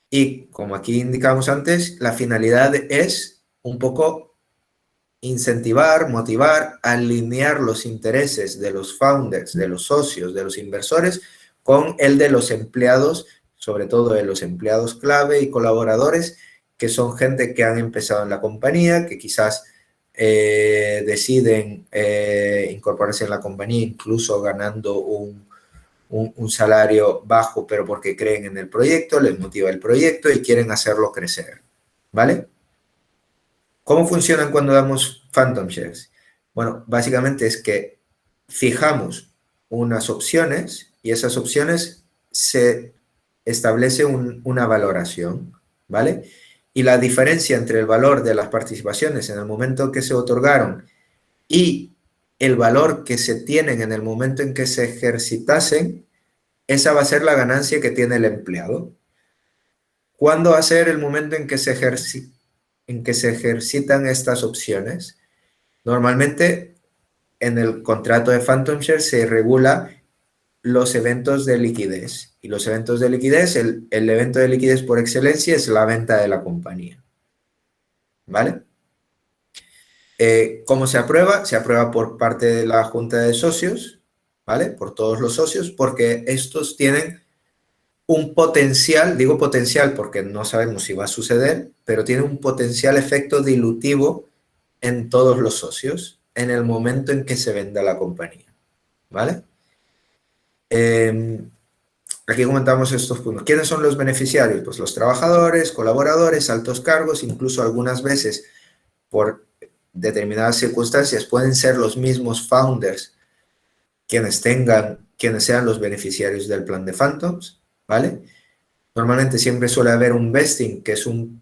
Y como aquí indicamos antes, la finalidad es un poco incentivar, motivar, alinear los intereses de los founders, de los socios, de los inversores, con el de los empleados, sobre todo de los empleados clave y colaboradores, que son gente que han empezado en la compañía, que quizás deciden incorporarse en la compañía incluso ganando un salario bajo, pero porque creen en el proyecto, les motiva el proyecto y quieren hacerlo crecer, ¿vale? ¿Cómo funcionan cuando damos Phantom Shares? Bueno, básicamente es que fijamos unas opciones y esas opciones se establece una valoración, ¿vale? Y la diferencia entre el valor de las participaciones en el momento que se otorgaron y el valor que se tienen en el momento en que se ejercitasen, esa va a ser la ganancia que tiene el empleado. ¿Cuándo va a ser el momento en que se ejercitan estas opciones? Normalmente en el contrato de Phantom Share se regula los eventos de liquidez. Y los eventos de liquidez, el evento de liquidez por excelencia es la venta de la compañía. ¿Vale? ¿Cómo se aprueba? Se aprueba por parte de la Junta de Socios, ¿vale? Por todos los socios, porque estos tienen un potencial, digo potencial porque no sabemos si va a suceder, pero tiene un potencial efecto dilutivo en todos los socios en el momento en que se venda la compañía, ¿vale? Aquí comentamos estos puntos. ¿Quiénes son los beneficiarios? Pues los trabajadores, colaboradores, altos cargos, incluso algunas veces por determinadas circunstancias pueden ser los mismos founders quienes sean los beneficiarios del plan de Phantoms, ¿vale? Normalmente siempre suele haber un vesting, que es un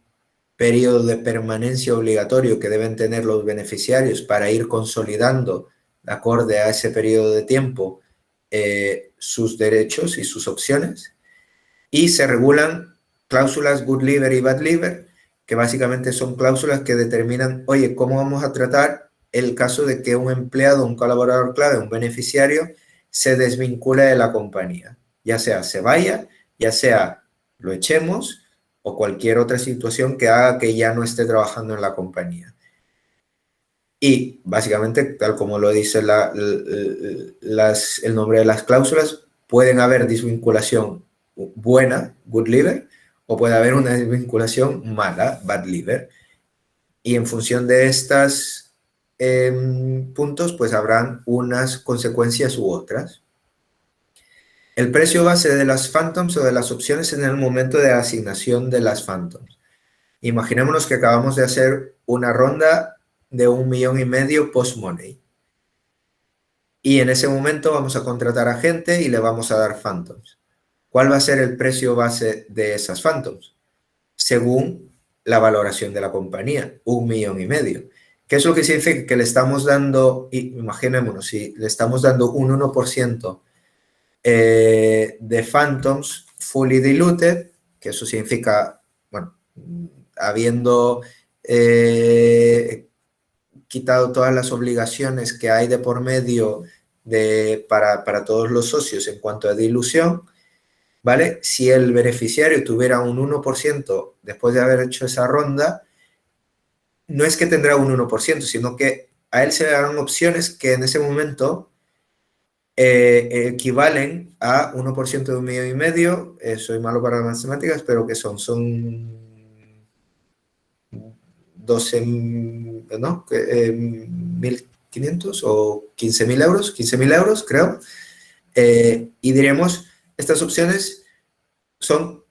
periodo de permanencia obligatorio que deben tener los beneficiarios para ir consolidando, de acuerdo a ese periodo de tiempo, sus derechos y sus opciones. Y se regulan cláusulas good liver y bad liver, que básicamente son cláusulas que determinan, oye, ¿cómo vamos a tratar el caso de que un empleado, un colaborador clave, un beneficiario, se desvincule de la compañía? Ya sea se vaya, ya sea lo echemos o cualquier otra situación que haga que ya no esté trabajando en la compañía. Y básicamente, tal como lo dice el nombre de las cláusulas, pueden haber desvinculación buena, good liver, o puede haber una desvinculación mala, bad liver. Y en función de estos puntos, pues habrán unas consecuencias u otras. El precio base de las Phantoms o de las opciones en el momento de asignación de las Phantoms. Imaginémonos que acabamos de hacer una ronda de 1,5 millones post-money. Y en ese momento vamos a contratar a gente y le vamos a dar Phantoms. ¿Cuál va a ser el precio base de esas Phantoms? Según la valoración de la compañía, 1,5 millones. ¿Qué es lo que significa? Que le estamos dando, imaginémonos, si le estamos dando un 1% de Phantoms fully diluted, que eso significa, bueno, habiendo quitado todas las obligaciones que hay de por medio para todos los socios en cuanto a dilución, ¿vale? Si el beneficiario tuviera un 1% después de haber hecho esa ronda, no es que tendrá un 1%, sino que a él se le darán opciones que en ese momento equivalen a 1% de 1,5 millones. Soy malo para las matemáticas, pero que son 12, ¿no? 1.500 o 15.000 euros, 15.000 euros, creo. Y diríamos, estas opciones son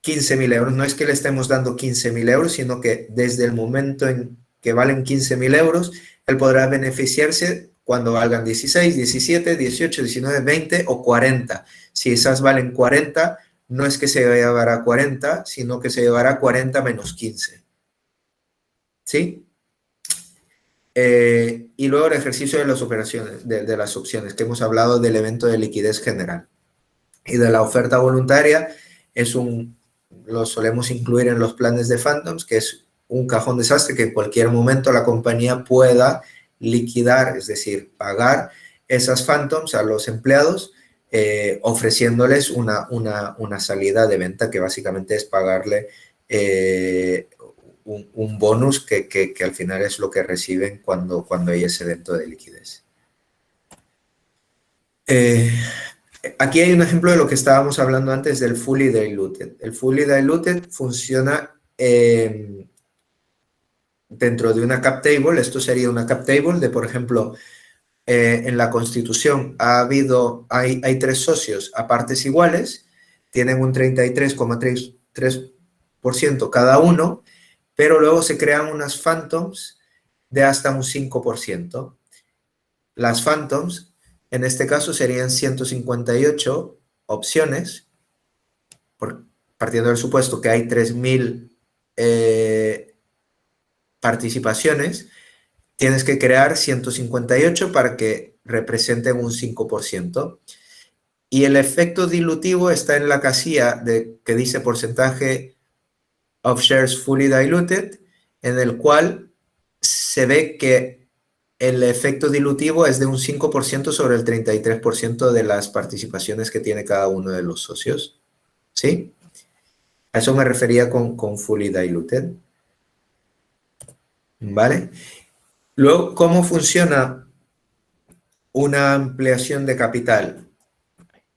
15.000 euros. No es que le estemos dando 15.000 euros, sino que desde el momento en que valen 15.000 euros, él podrá beneficiarse cuando valgan 16, 17, 18, 19, 20 o 40. Si esas valen 40, no es que se llevará 40, sino que se llevará 40 menos 15. ¿Sí? Y luego el ejercicio de las operaciones, de las opciones, que hemos hablado del evento de liquidez general. Y de la oferta voluntaria, lo solemos incluir en los planes de Phantoms, que es un cajón desastre que en cualquier momento la compañía pueda liquidar, es decir, pagar esas phantoms a los empleados, ofreciéndoles una salida de venta que básicamente es pagarle un bonus que al final es lo que reciben cuando hay ese evento de liquidez. Aquí hay un ejemplo de lo que estábamos hablando antes del fully diluted. El fully diluted funciona dentro de una cap table. Esto sería una cap table de, por ejemplo, en la Constitución hay 3 socios a partes iguales, tienen un 33,3% cada uno, pero luego se crean unas phantoms de hasta un 5%. Las phantoms, en este caso, serían 158 opciones, partiendo del supuesto que hay 3.000 participaciones, tienes que crear 158 para que representen un 5%. Y el efecto dilutivo está en la casilla que dice porcentaje of shares fully diluted, en el cual se ve que el efecto dilutivo es de un 5% sobre el 33% de las participaciones que tiene cada uno de los socios. ¿Sí? A eso me refería con fully diluted. ¿Vale? Luego, ¿cómo funciona una ampliación de capital?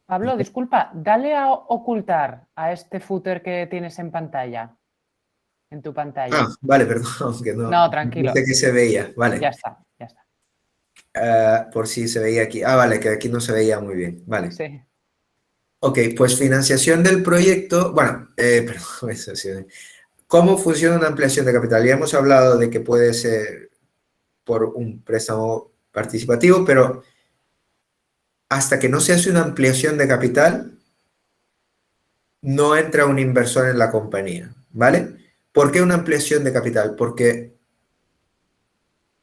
Pablo, disculpa, dale a ocultar a este footer que tienes en pantalla, en tu pantalla. Ah, vale, perdón, que No, tranquilo. Dice que se veía, vale. Ya está, ya está. Por si se veía aquí. Ah, vale, que aquí no se veía muy bien, vale. Sí. Ok, pues financiación del proyecto, bueno, perdón, eso sí. ¿Cómo funciona una ampliación de capital? Ya hemos hablado de que puede ser por un préstamo participativo, pero hasta que no se hace una ampliación de capital, no entra un inversor en la compañía, ¿vale? ¿Por qué una ampliación de capital? Porque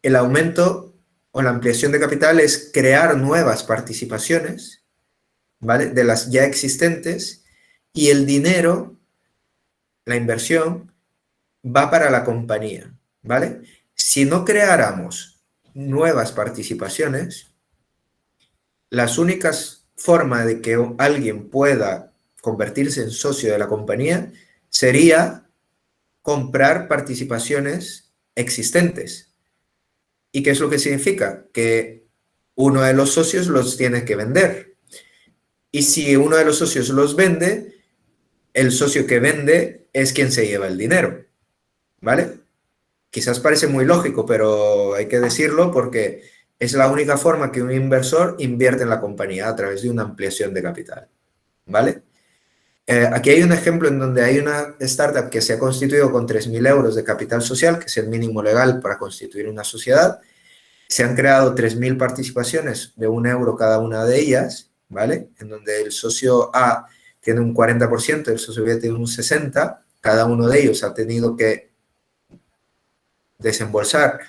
el aumento o la ampliación de capital es crear nuevas participaciones, ¿vale? De las ya existentes, y el dinero, la inversión, va para la compañía, ¿vale? Si no creáramos nuevas participaciones, las únicas formas de que alguien pueda convertirse en socio de la compañía sería comprar participaciones existentes. ¿Y qué es lo que significa? Que uno de los socios los tiene que vender. Y si uno de los socios los vende, el socio que vende es quien se lleva el dinero, ¿vale? Quizás parece muy lógico, pero hay que decirlo porque es la única forma que un inversor invierte en la compañía, a través de una ampliación de capital, ¿vale? Aquí hay un ejemplo en donde hay una startup que se ha constituido con 3.000 euros de capital social, que es el mínimo legal para constituir una sociedad. Se han creado 3.000 participaciones de 1 euro cada una de ellas, ¿vale? En donde el socio A tiene un 40%, el socio B tiene un 60%, cada uno de ellos ha tenido que desembolsar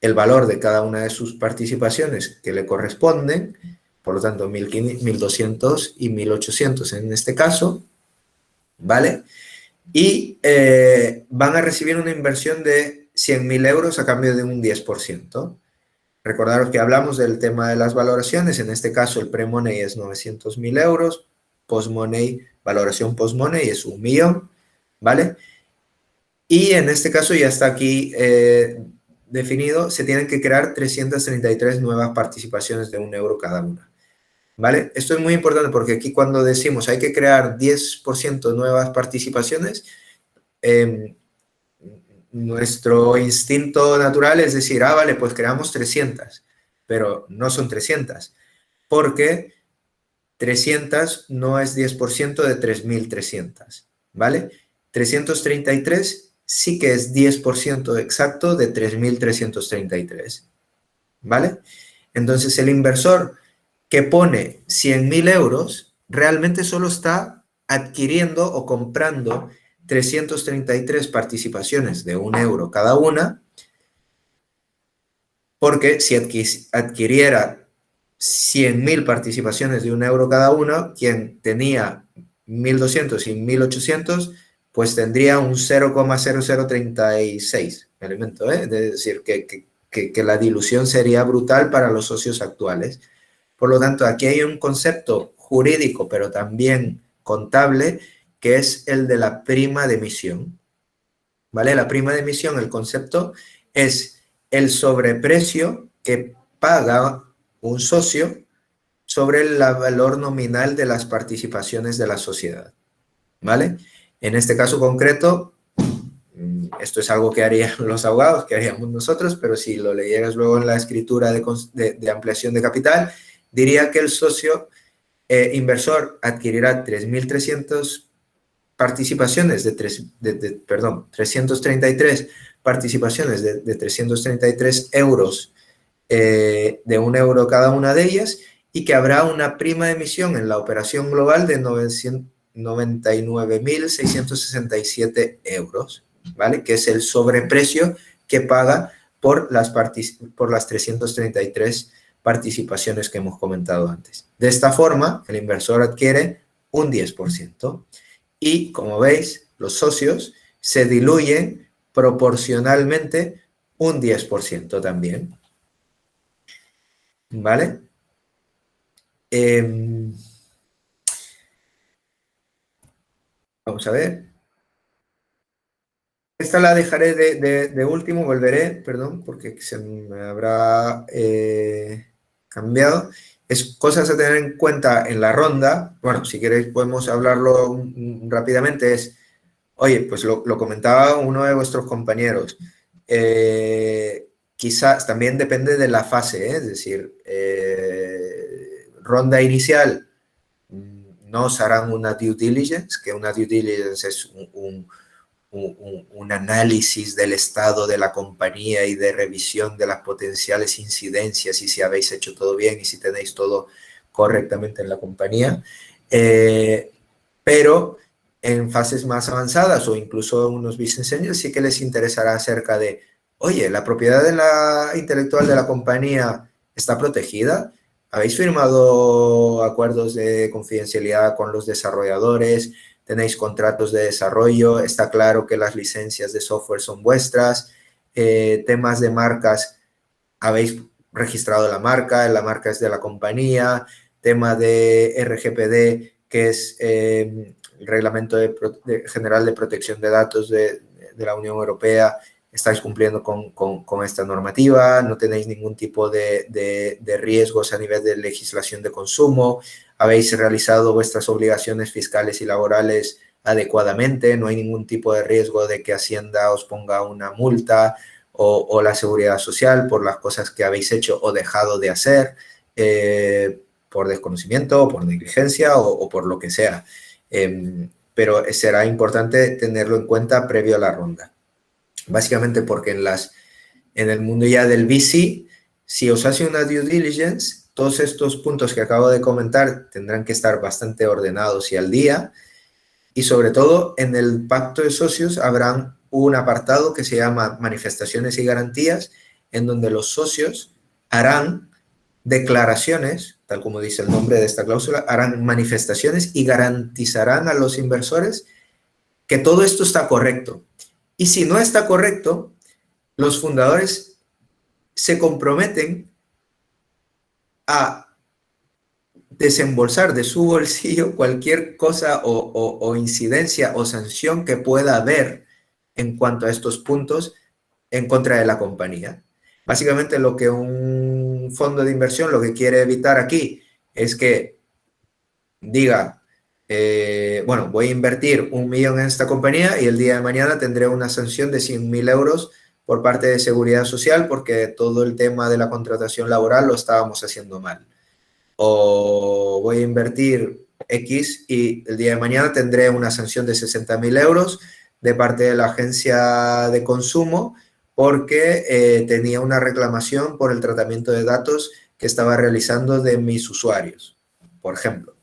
el valor de cada una de sus participaciones que le corresponden, por lo tanto 1.200 y 1.800 en este caso, ¿vale? Y van a recibir una inversión de 100.000 euros a cambio de un 10%. Recordaros que hablamos del tema de las valoraciones, en este caso el pre-money es 900.000 euros, post-money, valoración post-money es 1.000.000, ¿vale? Y en este caso ya está aquí definido, se tienen que crear 333 nuevas participaciones de 1 euro cada una, ¿vale? Esto es muy importante porque aquí cuando decimos hay que crear 10% nuevas participaciones, nuestro instinto natural es decir, ah, vale, pues creamos 300, pero no son 300, porque 300 no es 10% de 3.300, ¿vale? 333 sí que es 10% exacto de 3.333, ¿vale? Entonces el inversor que pone 100.000 euros realmente solo está adquiriendo o comprando 333 participaciones de 1 euro cada una, porque si adquiriera 100.000 participaciones de 1 euro cada una, quien tenía 1.200 y 1.800, pues tendría un 0,0036 elemento, ¿eh? Es decir, que que la dilución sería brutal para los socios actuales. Por lo tanto, aquí hay un concepto jurídico, pero también contable, que es el de la prima de emisión. ¿Vale? La prima de emisión, el concepto es el sobreprecio que paga un socio sobre el valor nominal de las participaciones de la sociedad. ¿Vale? En este caso concreto, esto es algo que harían los abogados, que haríamos nosotros, pero si lo leyeras luego en la escritura de ampliación de capital, diría que el socio inversor adquirirá 3.300 participaciones 333 participaciones de 333 euros, de €1 cada una de ellas, y que habrá una prima de emisión en la operación global de 99.667 euros, ¿vale? Que es el sobreprecio que paga por las 333 participaciones que hemos comentado antes. De esta forma, el inversor adquiere un 10%. Y, como veis, los socios se diluyen proporcionalmente un 10% también. ¿Vale? Vamos a ver. Esta la dejaré de último, volveré, perdón, porque se me habrá cambiado. Es cosas a tener en cuenta en la ronda. Bueno, si queréis podemos hablarlo rápidamente. Oye, pues lo comentaba uno de vuestros compañeros. Quizás también depende de la fase, es decir, ronda inicial no os harán una due diligence, que una due diligence es un análisis del estado de la compañía y de revisión de las potenciales incidencias y si habéis hecho todo bien y si tenéis todo correctamente en la compañía. Pero en fases más avanzadas o incluso unos business angels sí que les interesará acerca de, oye, ¿la propiedad intelectual de la compañía está protegida? ¿Habéis firmado acuerdos de confidencialidad con los desarrolladores? ¿Tenéis contratos de desarrollo? ¿Está claro que las licencias de software son vuestras? Temas de marcas, ¿habéis registrado la marca es de la compañía? Tema de RGPD, que es el Reglamento General de Protección de Datos de la Unión Europea, ¿estáis cumpliendo con esta normativa? ¿No tenéis ningún tipo de riesgos a nivel de legislación de consumo? ¿Habéis realizado vuestras obligaciones fiscales y laborales adecuadamente? ¿No hay ningún tipo de riesgo de que Hacienda os ponga una multa o la Seguridad Social por las cosas que habéis hecho o dejado de hacer, por desconocimiento o por negligencia o por lo que sea? Pero será importante tenerlo en cuenta previo a la ronda. Básicamente porque en el mundo ya del VC, si os hace una due diligence, todos estos puntos que acabo de comentar tendrán que estar bastante ordenados y al día. Y sobre todo, en el pacto de socios habrán un apartado que se llama manifestaciones y garantías, en donde los socios harán declaraciones, tal como dice el nombre de esta cláusula, harán manifestaciones y garantizarán a los inversores que todo esto está correcto. Y si no está correcto, los fundadores se comprometen a desembolsar de su bolsillo cualquier cosa o incidencia o sanción que pueda haber en cuanto a estos puntos en contra de la compañía. Básicamente lo que un fondo de inversión lo que quiere evitar aquí es que diga, bueno, voy a invertir 1 millón en esta compañía y el día de mañana tendré una sanción de 100.000 euros por parte de Seguridad Social porque todo el tema de la contratación laboral lo estábamos haciendo mal. O voy a invertir X y el día de mañana tendré una sanción de 60.000 euros de parte de la agencia de consumo porque tenía una reclamación por el tratamiento de datos que estaba realizando de mis usuarios, por ejemplo.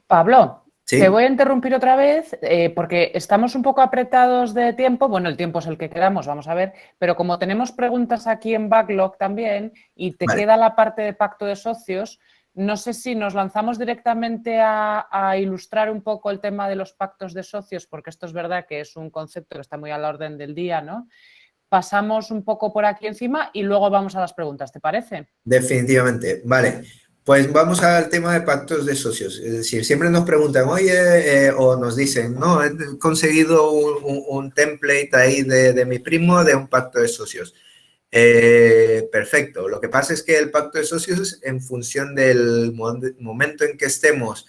Pablo, ¿Sí? te voy a interrumpir otra vez porque estamos un poco apretados de tiempo. Bueno, el tiempo es el que queramos, vamos a ver. Pero como tenemos preguntas aquí en Backlog también y te queda la parte de pacto de socios, no sé si nos lanzamos directamente a ilustrar un poco el tema de los pactos de socios, porque esto es verdad que es un concepto que está muy a la orden del día, ¿no? pasamos un poco por aquí encima y luego vamos a las preguntas, ¿te parece? Definitivamente. Vale, pues vamos al tema de pactos de socios. Es decir, siempre nos preguntan, oye, o nos dicen, no, he conseguido un template ahí de mi primo de un pacto de socios. Perfecto. Lo que pasa es que el pacto de socios, en función del momento en que estemos,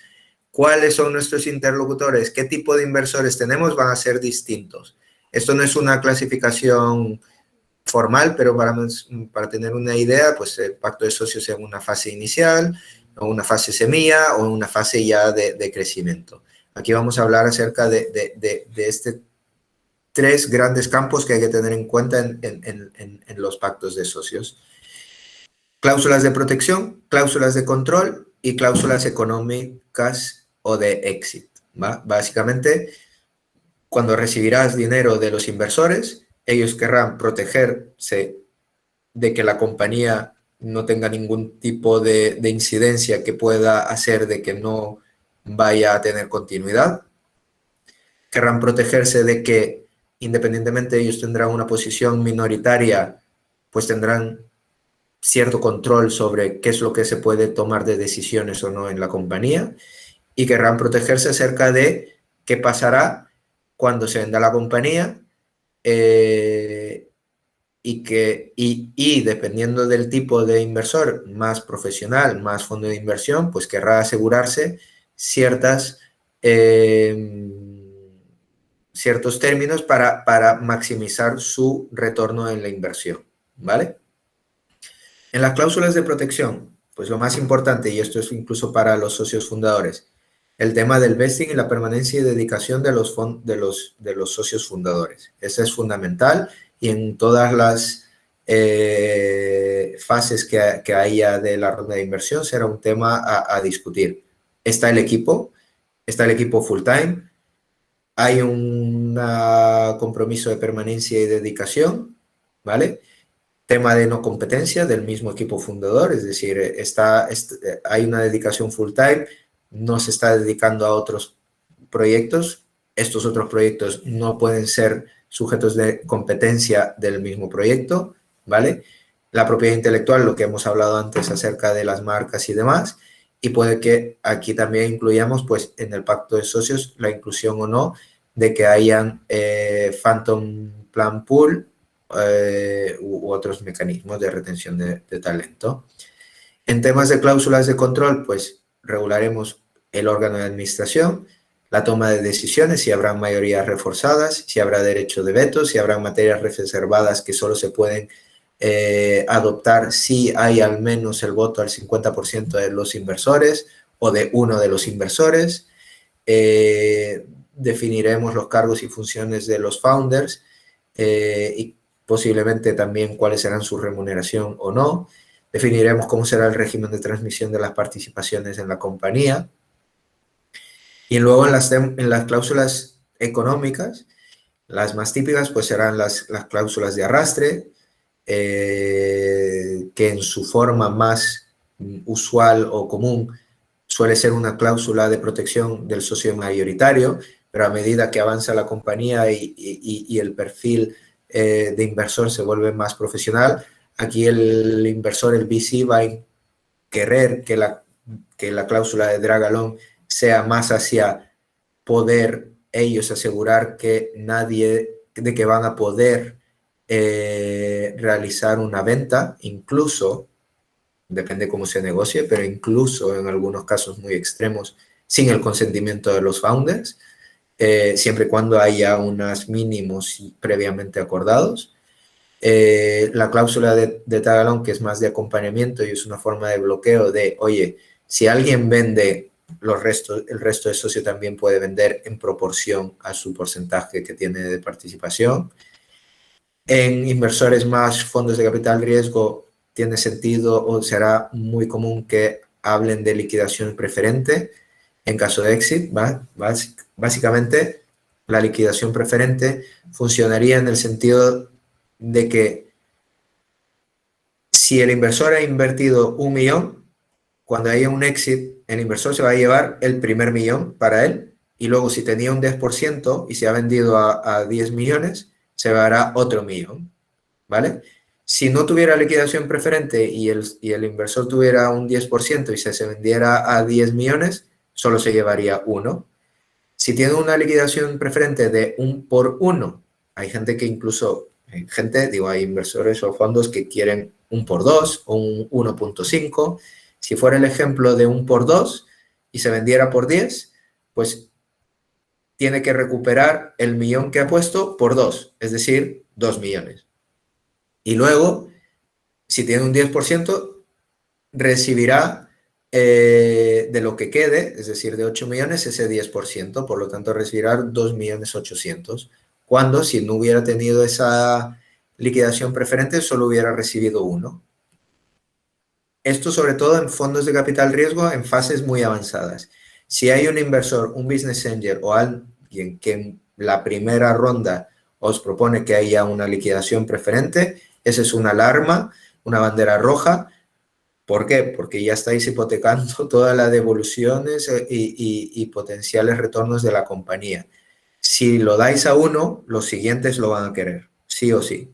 cuáles son nuestros interlocutores, qué tipo de inversores tenemos, van a ser distintos. Esto no es una clasificación formal, pero para tener una idea, pues el pacto de socios en una fase inicial, o una fase semilla, o una fase ya de crecimiento. Aquí vamos a hablar acerca de este 3 grandes campos que hay que tener en cuenta en los pactos de socios. Cláusulas de protección, cláusulas de control y cláusulas económicas o de exit, ¿va? Básicamente, cuando recibirás dinero de los inversores, ellos querrán protegerse de que la compañía no tenga ningún tipo de incidencia que pueda hacer de que no vaya a tener continuidad. Querrán protegerse de que, independientemente ellos tendrán una posición minoritaria, pues tendrán cierto control sobre qué es lo que se puede tomar de decisiones o no en la compañía, y querrán protegerse acerca de qué pasará cuando se venda la compañía, y dependiendo del tipo de inversor, más profesional, más fondo de inversión, pues querrá asegurarse ciertos términos para maximizar su retorno en la inversión, ¿vale? En las cláusulas de protección, pues lo más importante, y esto es incluso para los socios fundadores, el tema del vesting y la permanencia y dedicación de los socios fundadores. Eso es fundamental, y en todas las fases que haya de la ronda de inversión será un tema a discutir. Está el equipo full time, hay un compromiso de permanencia y dedicación, ¿vale? Tema de no competencia del mismo equipo fundador, es decir, hay una dedicación full time, no se está dedicando a otros proyectos, estos otros proyectos no pueden ser sujetos de competencia del mismo proyecto, ¿vale? La propiedad intelectual, lo que hemos hablado antes acerca de las marcas y demás, y puede que aquí también incluyamos, pues, en el pacto de socios, la inclusión o no de que hayan phantom plan pool, u otros mecanismos de retención de talento. En temas de cláusulas de control, pues regularemos el órgano de administración, la toma de decisiones, si habrá mayorías reforzadas, si habrá derecho de veto, si habrá materias reservadas que solo se pueden adoptar si hay al menos el voto al 50% de los inversores o de uno de los inversores. Definiremos los cargos y funciones de los founders, y posiblemente también cuáles serán su remuneración o no. Definiremos cómo será el régimen de transmisión de las participaciones en la compañía. Y luego en las cláusulas económicas, las más típicas pues serán las cláusulas de arrastre, que en su forma más usual o común suele ser una cláusula de protección del socio mayoritario, pero a medida que avanza la compañía y el perfil de inversor se vuelve más profesional, aquí el inversor, el VC, va a querer que la cláusula de drag along sea más hacia poder ellos asegurar que de que van a poder realizar una venta, incluso, depende cómo se negocie, pero incluso en algunos casos muy extremos, sin el consentimiento de los founders, siempre y cuando haya unos mínimos previamente acordados. La cláusula de tag along, que es más de acompañamiento y es una forma de bloqueo de, oye, si alguien vende el resto de socio también puede vender en proporción a su porcentaje que tiene de participación. En inversores más fondos de capital riesgo tiene sentido o será muy común que hablen de liquidación preferente en caso de exit. Básicamente, la liquidación preferente funcionaría en el sentido de que si el inversor ha invertido 1 millón, cuando haya un exit, el inversor se va a llevar el primer millón para él, y luego si tenía un 10% y se ha vendido a 10 millones, se llevará otro millón. ¿vale? Si no tuviera liquidación preferente y el inversor tuviera un 10% y se vendiera a 10 millones, solo se llevaría 1. Si tiene una liquidación preferente de 1 por 1, hay gente que incluso, hay inversores o fondos que quieren 1 por 2 o un 1.5. Si fuera el ejemplo de 1 por 2 y se vendiera por 10, pues tiene que recuperar el millón que ha puesto por 2, es decir, 2 millones. Y luego, si tiene un 10%, recibirá de lo que quede, es decir, de 8 millones, ese 10%, por lo tanto recibirá 2.800.000, cuando si no hubiera tenido esa liquidación preferente, solo hubiera recibido 1. Esto sobre todo en fondos de capital riesgo en fases muy avanzadas. Si hay un inversor, un business angel o alguien que en la primera ronda os propone que haya una liquidación preferente, esa es una alarma, una bandera roja. ¿Por qué? Porque ya estáis hipotecando todas las devoluciones y potenciales retornos de la compañía. Si lo dais a uno, los siguientes lo van a querer, sí o sí.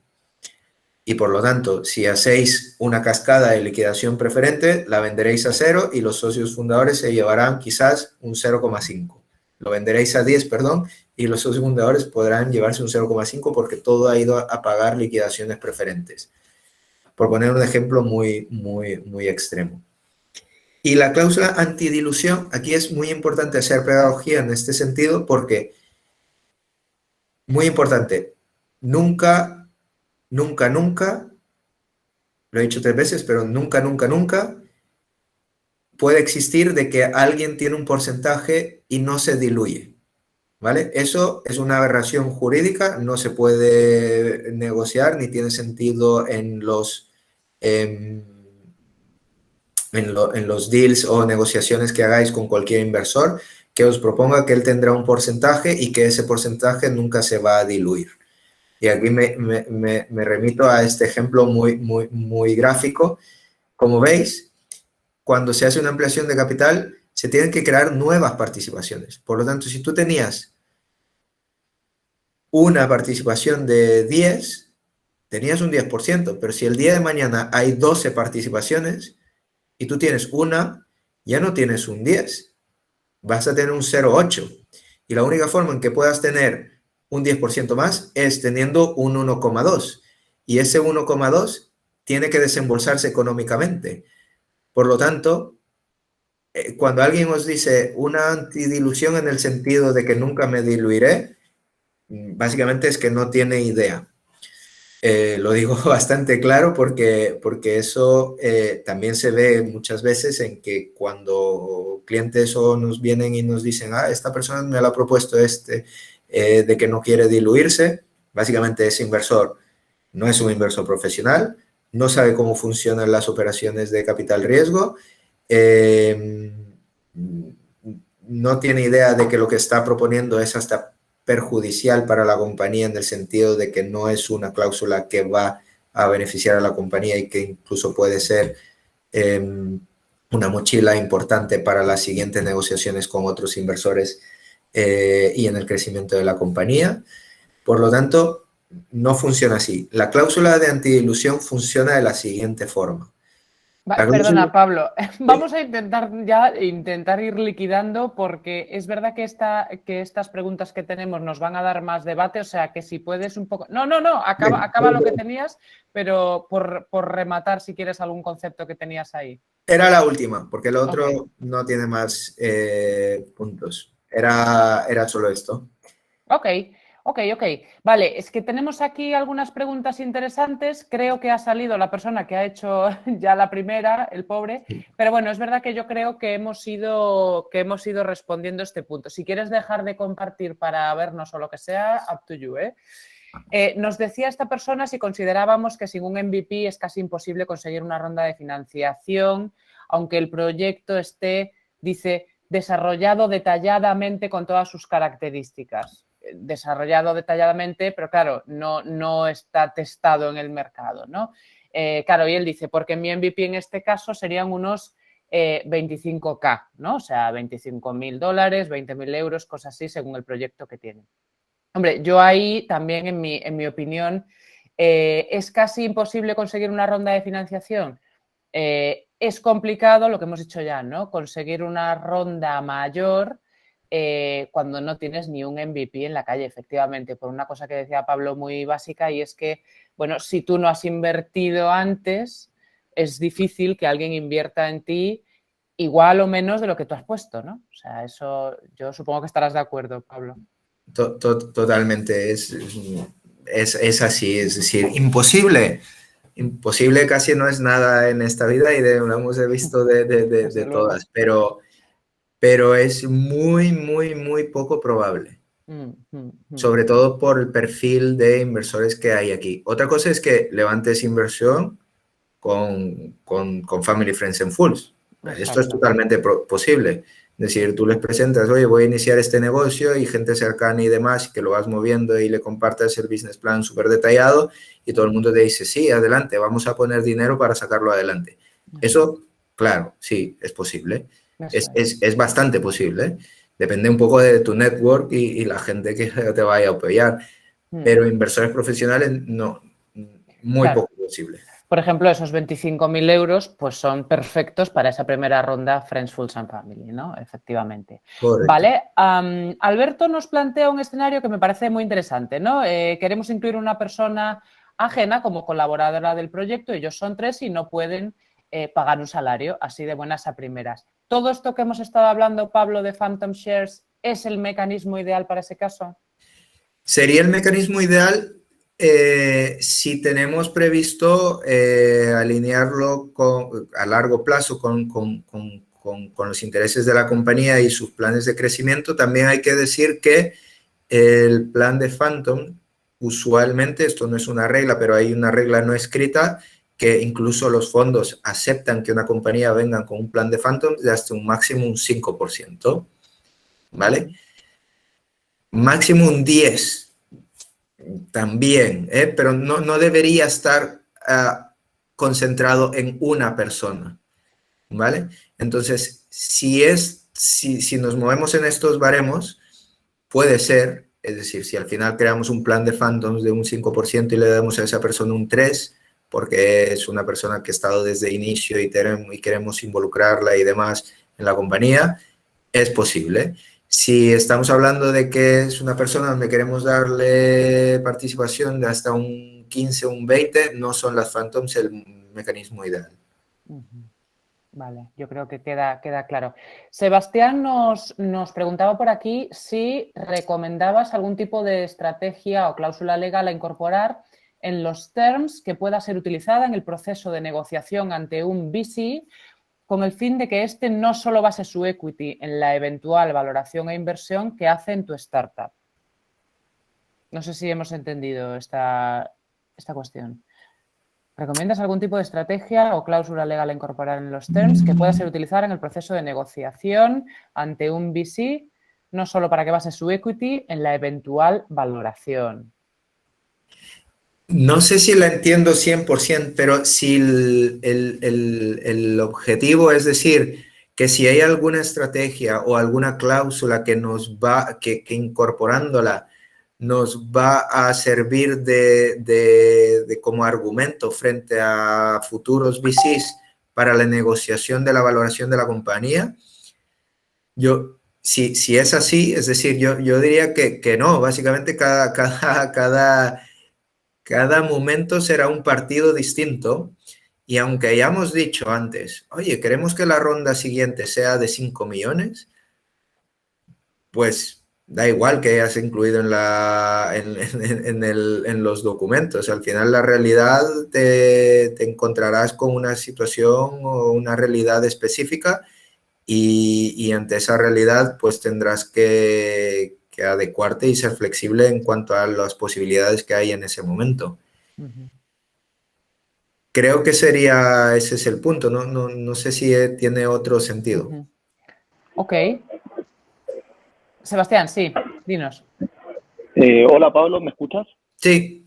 Y por lo tanto, si hacéis una cascada de liquidación preferente, la venderéis a 0 y los socios fundadores se llevarán quizás un 0,5. Lo venderéis a 10, perdón, y los socios fundadores podrán llevarse un 0,5 porque todo ha ido a pagar liquidaciones preferentes. Por poner un ejemplo muy, muy, muy extremo. Y la cláusula antidilución, aquí es muy importante hacer pedagogía en este sentido porque, muy importante, nunca, nunca, nunca, lo he dicho 3 veces, pero nunca, nunca, nunca puede existir de que alguien tiene un porcentaje y no se diluye, ¿vale? Eso es una aberración jurídica, no se puede negociar ni tiene sentido en los deals o negociaciones que hagáis con cualquier inversor, que os proponga que él tendrá un porcentaje y que ese porcentaje nunca se va a diluir. Y aquí me remito a este ejemplo muy, muy, muy gráfico. Como veis, cuando se hace una ampliación de capital, se tienen que crear nuevas participaciones. Por lo tanto, si tú tenías una participación de 10, tenías un 10%, pero si el día de mañana hay 12 participaciones y tú tienes una, ya no tienes un 10, vas a tener un 0,8. Y la única forma en que puedas tener un 10% más es teniendo un 1,2. Y ese 1,2 tiene que desembolsarse económicamente. Por lo tanto, cuando alguien os dice una antidilución en el sentido de que nunca me diluiré, básicamente es que no tiene idea. Lo digo bastante claro porque eso también se ve muchas veces en que cuando clientes o nos vienen y nos dicen, esta persona me lo ha propuesto de que no quiere diluirse, básicamente ese inversor no es un inversor profesional, no sabe cómo funcionan las operaciones de capital riesgo, no tiene idea de que lo que está proponiendo es hasta perjudicial para la compañía en el sentido de que no es una cláusula que va a beneficiar a la compañía y que incluso puede ser una mochila importante para las siguientes negociaciones con otros inversores y en el crecimiento de la compañía. Por lo tanto, no funciona así. La cláusula de antidilución funciona de la siguiente forma. Perdona, Pablo, vamos a intentar ir liquidando porque es verdad que estas preguntas que tenemos nos van a dar más debate, o sea que si puedes un poco... No, acaba lo que tenías, pero por rematar si quieres algún concepto que tenías ahí. Era la última, porque el otro no tiene más puntos. Era solo esto. Ok. Vale, es que tenemos aquí algunas preguntas interesantes. Creo que ha salido la persona que ha hecho ya la primera, el pobre. Pero bueno, es verdad que yo creo que hemos ido respondiendo este punto. Si quieres dejar de compartir para vernos o lo que sea, up to you, ¿eh? Nos decía esta persona si considerábamos que sin un MVP es casi imposible conseguir una ronda de financiación, aunque el proyecto esté, dice, desarrollado detalladamente con todas sus características. Desarrollado detalladamente, pero claro, no está testado en el mercado, ¿no? Claro, y él dice, porque mi MVP en este caso serían unos 25K, ¿no? O sea, $25.000, 20.000 euros, cosas así, según el proyecto que tienen. Hombre, yo ahí también, en mi opinión, ¿Es casi imposible conseguir una ronda de financiación? Es complicado, lo que hemos dicho ya, ¿no? Conseguir una ronda mayor cuando no tienes ni un MVP en la calle, efectivamente, por una cosa que decía Pablo muy básica, y es que, bueno, si tú no has invertido antes, es difícil que alguien invierta en ti igual o menos de lo que tú has puesto, ¿no? O sea, eso yo supongo que estarás de acuerdo, Pablo. Totalmente, es así, es decir, imposible. Imposible casi no es nada en esta vida y lo hemos visto de todas, pero es muy, muy, muy poco probable. Sobre todo por el perfil de inversores que hay aquí. Otra cosa es que levantes inversión con Family, Friends and Fools. Exacto. Esto es totalmente posible. Es decir, tú les presentas, oye, voy a iniciar este negocio y gente cercana y demás, que lo vas moviendo y le compartes el business plan súper detallado y todo el mundo te dice, sí, adelante, vamos a poner dinero para sacarlo adelante. Eso, claro, sí, es posible. Es bastante posible. Depende un poco de tu network y la gente que te vaya a apoyar. Pero inversores profesionales, no, muy poco posible. Por ejemplo, esos 25.000 euros pues son perfectos para esa primera ronda Friends, Fools and Family, ¿no? Efectivamente. Correcto. Vale, Alberto nos plantea un escenario que me parece muy interesante, ¿no? Queremos incluir una persona ajena como colaboradora del proyecto, ellos son 3 y no pueden pagar un salario así de buenas a primeras. ¿Todo esto que hemos estado hablando, Pablo, de Phantom Shares, es el mecanismo ideal para ese caso? Sería el mecanismo ideal si tenemos previsto alinearlo a largo plazo con los intereses de la compañía y sus planes de crecimiento. También hay que decir que el plan de Phantom, usualmente, esto no es una regla, pero hay una regla no escrita, que incluso los fondos aceptan que una compañía venga con un plan de Phantom de hasta un máximo un 5%, ¿vale? Máximo un 10%. También, pero no debería estar concentrado en una persona, ¿vale? Entonces, si nos movemos en estos baremos, puede ser, es decir, si al final creamos un plan de Phantoms de un 5% y le damos a esa persona un 3%, porque es una persona que ha estado desde el inicio y queremos involucrarla y demás en la compañía, es posible. Si estamos hablando de que es una persona donde queremos darle participación de hasta un 15 o un 20, no son las Phantoms el mecanismo ideal. Vale, yo creo que queda claro. Sebastián nos preguntaba por aquí si recomendabas algún tipo de estrategia o cláusula legal a incorporar en los terms que pueda ser utilizada en el proceso de negociación ante un VC con el fin de que éste no solo base su equity en la eventual valoración e inversión que hace en tu startup. No sé si hemos entendido esta cuestión. ¿Recomiendas algún tipo de estrategia o cláusula legal a incorporar en los terms que pueda ser utilizada en el proceso de negociación ante un VC, no solo para que base su equity en la eventual valoración? No sé si la entiendo 100%, pero si el objetivo es decir que si hay alguna estrategia o alguna cláusula que que incorporándola nos va a servir como argumento frente a futuros VCs para la negociación de la valoración de la compañía, si es así, es decir, yo diría que no, básicamente cada momento será un partido distinto y aunque hayamos dicho antes, oye, queremos que la ronda siguiente sea de 5 millones, pues da igual que hayas incluido en los documentos. Al final la realidad te encontrarás con una situación o una realidad específica y ante esa realidad pues tendrás que adecuarte y ser flexible en cuanto a las posibilidades que hay en ese momento. Creo que ese es el punto, no sé si tiene otro sentido. Ok. Sebastián, sí, dinos. Hola Pablo, ¿me escuchas? Sí.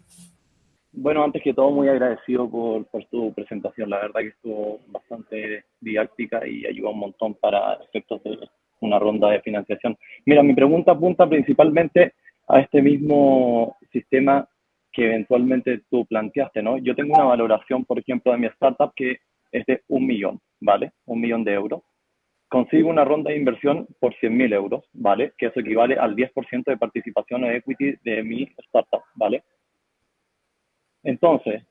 Bueno, antes que todo, muy agradecido por tu presentación. La verdad que estuvo bastante didáctica y ayudó un montón para efectos de una ronda de financiación. Mira, mi pregunta apunta principalmente a este mismo sistema que eventualmente tú planteaste, ¿no? Yo tengo una valoración, por ejemplo, de mi startup que es de 1 millón, ¿vale? 1 millón de euros. Consigo una ronda de inversión por 100.000 euros, ¿vale? Que eso equivale al 10% de participación o equity de mi startup, ¿vale? Entonces,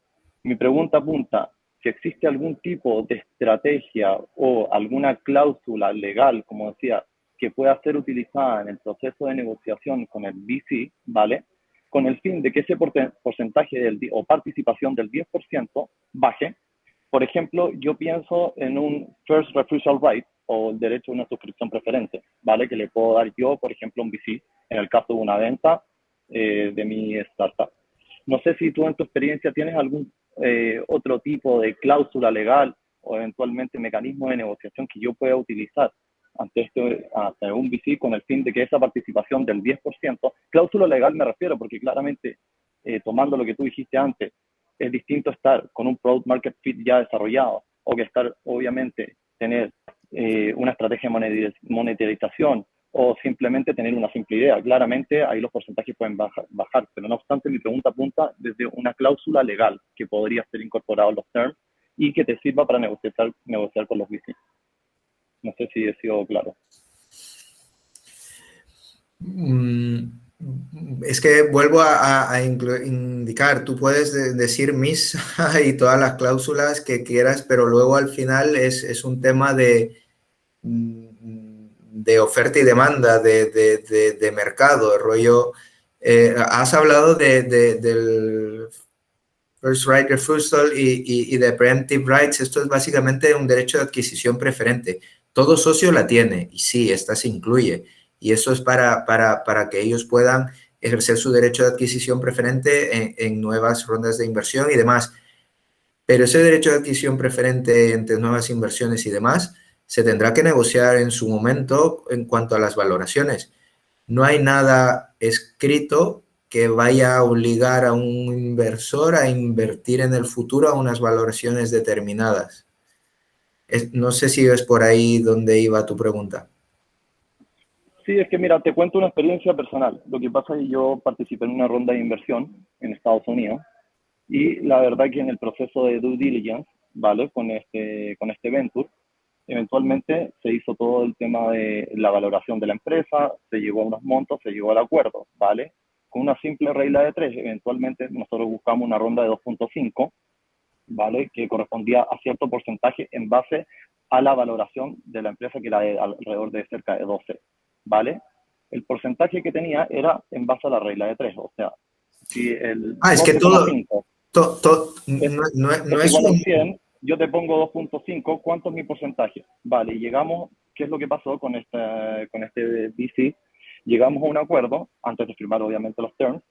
mi pregunta apunta, si existe algún tipo de estrategia o alguna cláusula legal, como decía, que pueda ser utilizada en el proceso de negociación con el VC, ¿vale? Con el fin de que ese porcentaje o participación del 10% baje. Por ejemplo, yo pienso en un first refusal right o el derecho a una suscripción preferente, ¿vale? Que le puedo dar yo, por ejemplo, a un VC en el caso de una venta de mi startup. No sé si tú en tu experiencia tienes algún otro tipo de cláusula legal o eventualmente mecanismo de negociación que yo pueda utilizar ante un VC con el fin de que esa participación del 10%, cláusula legal me refiero porque claramente, tomando lo que tú dijiste antes, es distinto estar con un product market fit ya desarrollado o que estar, obviamente, tener una estrategia de monetización o simplemente tener una simple idea. Claramente ahí los porcentajes pueden bajar, pero no obstante mi pregunta apunta desde una cláusula legal que podría ser incorporado en los terms y que te sirva para negociar con los VC. No sé si he sido claro. Es que vuelvo a indicar, tú puedes decir mis y todas las cláusulas que quieras, pero luego al final es un tema de oferta y demanda, de mercado, el rollo. Has hablado del First Right Refusal y de Preemptive Rights. Esto es básicamente un derecho de adquisición preferente. Todo socio la tiene y sí, esta se incluye. Y eso es para que ellos puedan ejercer su derecho de adquisición preferente en nuevas rondas de inversión y demás. Pero ese derecho de adquisición preferente entre nuevas inversiones y demás se tendrá que negociar en su momento en cuanto a las valoraciones. No hay nada escrito que vaya a obligar a un inversor a invertir en el futuro a unas valoraciones determinadas. No sé si es por ahí donde iba tu pregunta. Sí, es que mira, te cuento una experiencia personal. Lo que pasa es que yo participé en una ronda de inversión en Estados Unidos y la verdad que en el proceso de due diligence, ¿vale? Con este venture, eventualmente se hizo todo el tema de la valoración de la empresa, se llegó a unos montos, se llegó al acuerdo, ¿vale? Con una simple regla de 3, eventualmente nosotros buscamos una ronda de 2.5, ¿vale? Que correspondía a cierto porcentaje en base a la valoración de la empresa, que era de alrededor de cerca de 12, ¿vale? El porcentaje que tenía era en base a la regla de 3, o sea, si el es que 12,5 no es igual a un... 100, yo te pongo 2.5, ¿cuánto es mi porcentaje? Vale, y llegamos, ¿qué es lo que pasó con este VC? Llegamos a un acuerdo, antes de firmar obviamente los terms,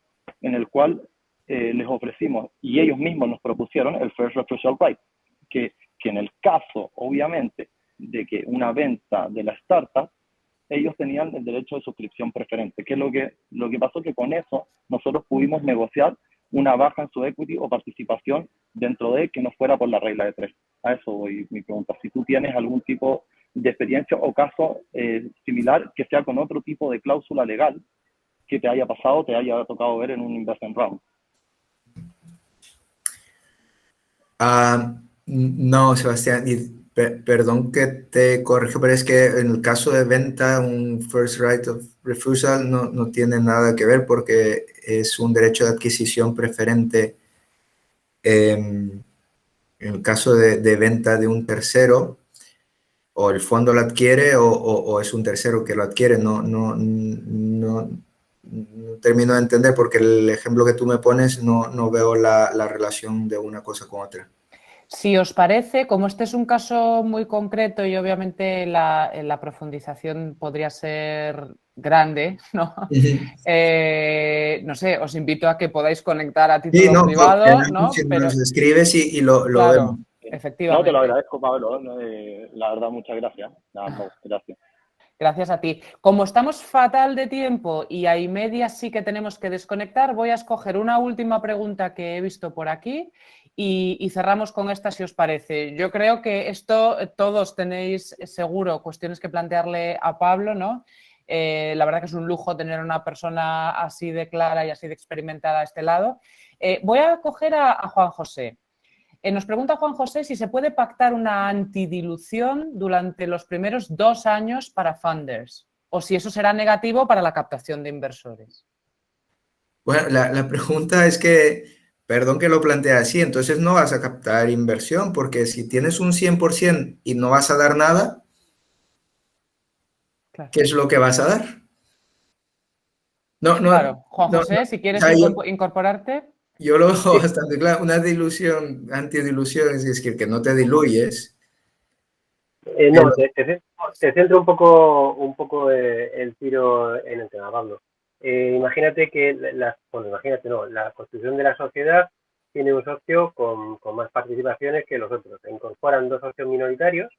en el cual les ofrecimos, y ellos mismos nos propusieron el First Refusal Right, que en el caso, obviamente, de que una venta de la startup, ellos tenían el derecho de suscripción preferente. ¿Qué es lo que pasó? Que con eso nosotros pudimos negociar una baja en su equity o participación dentro de que no fuera por la regla de 3. A eso voy mi pregunta. Si tú tienes algún tipo de experiencia o caso similar que sea con otro tipo de cláusula legal que te haya pasado, te haya tocado ver en un investment round. No, Sebastián, perdón que te corrijo, pero es que en el caso de venta, un first right of refusal no tiene nada que ver porque es un derecho de adquisición preferente en el caso de venta de un tercero, o el fondo lo adquiere o es un tercero que lo adquiere. No termino de entender porque el ejemplo que tú me pones no veo la relación de una cosa con otra. Si os parece, como este es un caso muy concreto y obviamente la profundización podría ser grande, ¿no? No sé, os invito a que podáis conectar a título privado, ¿no? Si nos escribes y lo claro, vemos. Efectivamente. No, te lo agradezco, Pablo. La verdad, muchas gracias. Gracias. Gracias a ti. Como estamos fatal de tiempo y hay media sí que tenemos que desconectar, voy a escoger una última pregunta que he visto por aquí y cerramos con esta si os parece. Yo creo que esto todos tenéis seguro cuestiones que plantearle a Pablo, ¿no? La verdad que es un lujo tener una persona así de clara y así de experimentada a este lado. Voy a coger a Juan José. Nos pregunta Juan José si se puede pactar una antidilución durante los primeros 2 años para funders o si eso será negativo para la captación de inversores. Bueno, la pregunta es que, perdón que lo plantee así, entonces no vas a captar inversión, porque si tienes un 100% y no vas a dar nada, Claro. ¿qué es lo que vas a dar? No, Claro, Juan no, José, si o quieres sea, incorporarte. yo lo veo Sí. bastante claro. Una dilución, antidilución, es decir, que no te diluyes. No, te centro un poco el tiro en el tema, Pablo. Imagínate que la constitución de la sociedad tiene un socio con más participaciones que los otros. Se incorporan 2 socios minoritarios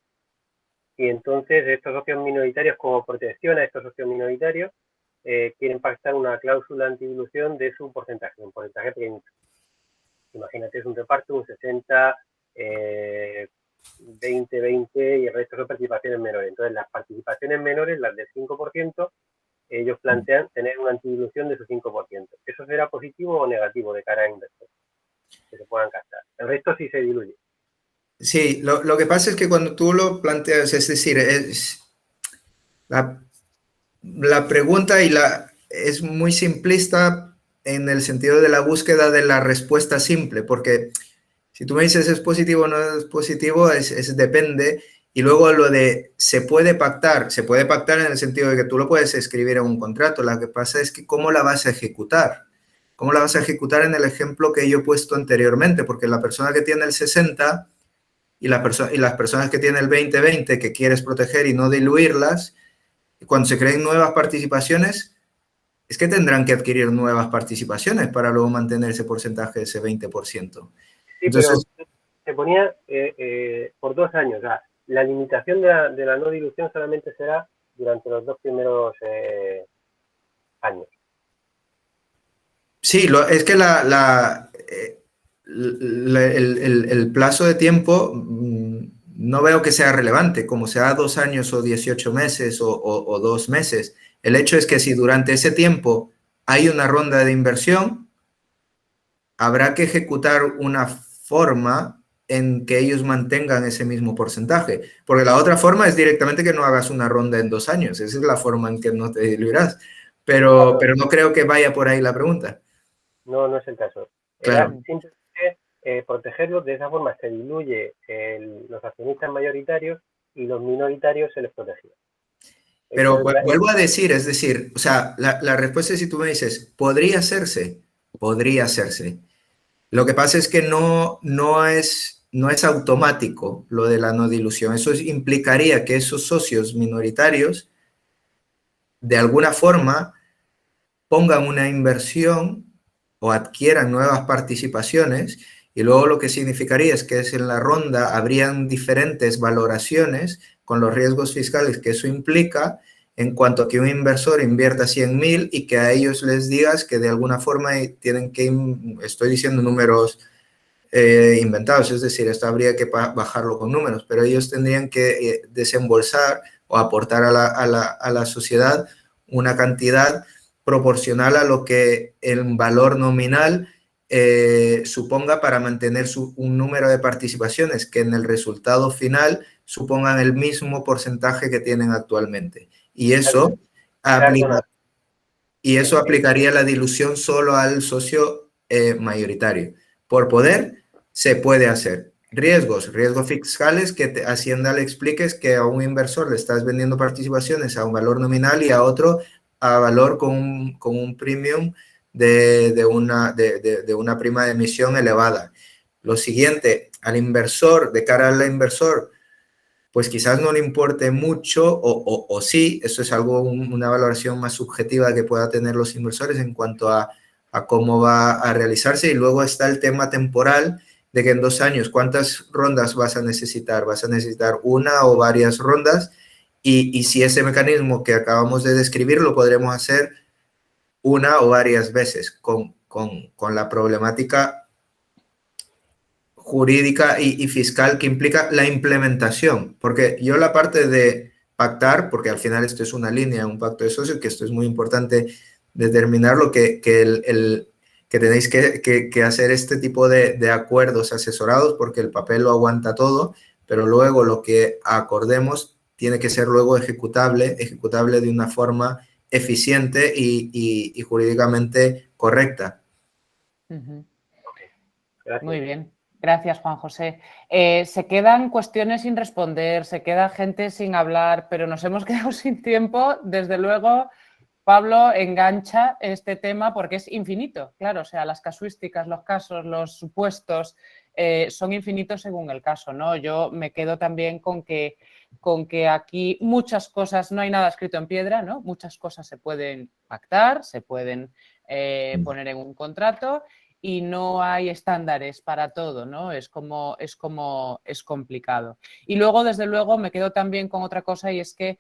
y entonces estos socios minoritarios, como protección a estos socios minoritarios, quieren pactar una cláusula antidilución de su porcentaje, un porcentaje pequeño. Imagínate, es un reparto, un 60, 20, 20 y el resto son participaciones menores. Entonces, las participaciones menores, las del 5%, ellos plantean tener una antidilución de su 5%. ¿Eso será positivo o negativo de cara a inversores que se puedan captar? El resto sí se diluye. Sí, lo que pasa es que cuando tú lo planteas, es decir, la pregunta es muy simplista en el sentido de la búsqueda de la respuesta simple, porque si tú me dices es positivo o no es positivo, depende. Y luego lo de se puede pactar en el sentido de que tú lo puedes escribir en un contrato. Lo que pasa es que cómo la vas a ejecutar. ¿Cómo la vas a ejecutar en el ejemplo que yo he puesto anteriormente? Porque la persona que tiene el 60 y las personas que tienen el 20-20 que quieres proteger y no diluirlas, cuando se creen nuevas participaciones, es que tendrán que adquirir nuevas participaciones para luego mantener ese porcentaje de ese 20%. Sí, entonces, pero se ponía por 2 años. O sea, la limitación de la no dilución solamente será durante los 2 primeros años. Sí, es que el plazo de tiempo no veo que sea relevante, como sea 2 años o 18 meses o 2 meses. El hecho es que si durante ese tiempo hay una ronda de inversión, habrá que ejecutar una forma en que ellos mantengan ese mismo porcentaje, porque la otra forma es directamente que no hagas una ronda en 2 años, esa es la forma en que no te diluirás, pero no creo que vaya por ahí la pregunta. No, no es el caso. Claro. Era simplemente protegerlos, de esa forma se diluye los accionistas mayoritarios y los minoritarios se les protegía. Pero vuelvo a decir, es decir, o sea, la respuesta es si tú me dices, podría hacerse. Lo que pasa es que no es automático lo de la no dilución. Eso implicaría que esos socios minoritarios, de alguna forma, pongan una inversión o adquieran nuevas participaciones, y luego lo que significaría es que en la ronda habrían diferentes valoraciones con los riesgos fiscales que eso implica, en cuanto a que un inversor invierta 100.000 y que a ellos les digas que de alguna forma tienen que, estoy diciendo números inventados, es decir, esto habría que bajarlo con números, pero ellos tendrían que desembolsar o aportar a la sociedad una cantidad proporcional a lo que el valor nominal suponga para mantener un número de participaciones que en el resultado final supongan el mismo porcentaje que tienen actualmente. Y eso aplicaría la dilución solo al socio mayoritario. Por poder, se puede hacer. Riesgos fiscales que Hacienda le expliques que a un inversor le estás vendiendo participaciones a un valor nominal y a otro a valor con un premium de una prima de emisión elevada. Lo siguiente, de cara al inversor, pues quizás no le importe mucho o sí, eso es una valoración más subjetiva que pueda tener los inversores en cuanto a cómo va a realizarse. Y luego está el tema temporal de que en 2 años, ¿cuántas rondas vas a necesitar? ¿Vas a necesitar una o varias rondas? Y si ese mecanismo que acabamos de describir lo podremos hacer una o varias veces con la problemática jurídica y fiscal que implica la implementación, porque yo la parte de pactar, porque al final esto es una línea, un pacto de socios, que esto es muy importante determinarlo, que tenéis que hacer este tipo de acuerdos asesorados, porque el papel lo aguanta todo, pero luego lo que acordemos tiene que ser luego ejecutable de una forma eficiente y jurídicamente correcta. Gracias. Muy bien. Gracias, Juan José. Se quedan cuestiones sin responder, se queda gente sin hablar, pero nos hemos quedado sin tiempo. Desde luego, Pablo engancha este tema porque es infinito. Claro, o sea, las casuísticas, los casos, los supuestos son infinitos según el caso, ¿no? Yo me quedo también con que aquí muchas cosas, no hay nada escrito en piedra, ¿no? Muchas cosas se pueden pactar, se pueden poner en un contrato y no hay estándares para todo, ¿no? Es complicado. Y luego, desde luego, me quedo también con otra cosa y es que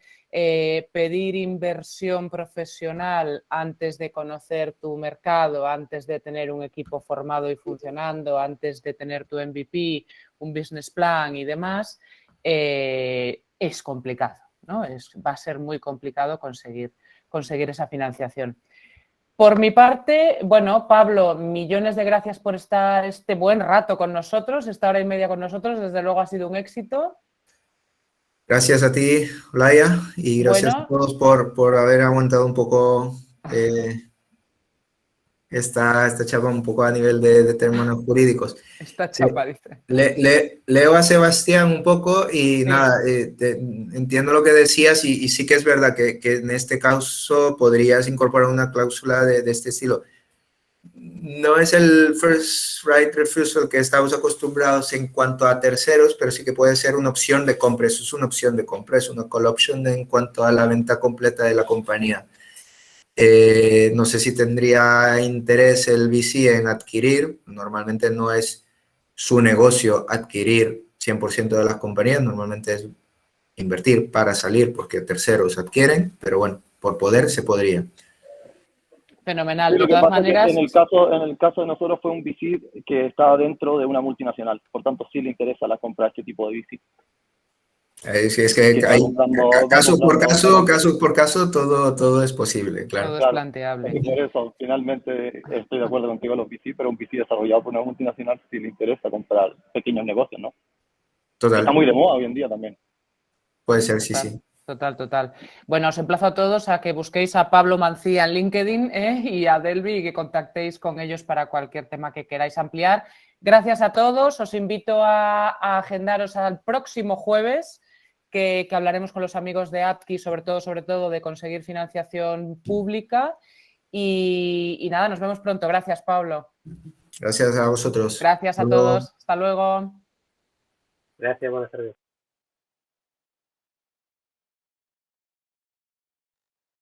pedir inversión profesional antes de conocer tu mercado, antes de tener un equipo formado y funcionando, antes de tener tu MVP, un business plan y demás, es complicado, ¿no? Va a ser muy complicado conseguir esa financiación. Por mi parte, bueno, Pablo, millones de gracias por estar este buen rato con nosotros, esta hora y media con nosotros, desde luego ha sido un éxito. Gracias a ti, Olaya, y gracias a todos por haber aguantado un poco esta chapa un poco a nivel de términos jurídicos. Esta chapa, dice. Leo a Sebastián un poco y nada, entiendo lo que decías y sí que es verdad que en este caso podrías incorporar una cláusula de este estilo. No es el first right refusal que estamos acostumbrados en cuanto a terceros, pero sí que puede ser una opción de compra. Eso es una opción de compra, es una call option en cuanto a la venta completa de la compañía. No sé si tendría interés el VC en adquirir. Normalmente no es su negocio adquirir 100% de las compañías. Normalmente es invertir para salir porque terceros adquieren, pero bueno, por poder se podría. Fenomenal. Sí, de todas maneras, en el caso de nosotros fue un VC que estaba dentro de una multinacional, por tanto sí le interesa la compra de este tipo de VC. Es que hay, caso por caso, todo es posible, claro. Todo es planteable. Y por eso, finalmente, estoy de acuerdo contigo en los VC, pero un VC desarrollado por una multinacional sí le interesa comprar pequeños negocios, ¿no? Total. Está muy de moda hoy en día también. Puede ser, sí. Total. Bueno, os emplazo a todos a que busquéis a Pablo Mancía en LinkedIn y a Delvi y que contactéis con ellos para cualquier tema que queráis ampliar. Gracias a todos. Os invito a agendaros al próximo jueves que hablaremos con los amigos de ATKI, sobre todo de conseguir financiación pública. Y nada, nos vemos pronto. Gracias, Pablo. Gracias a vosotros. Gracias a todos. Hasta luego. Gracias, buenas tardes.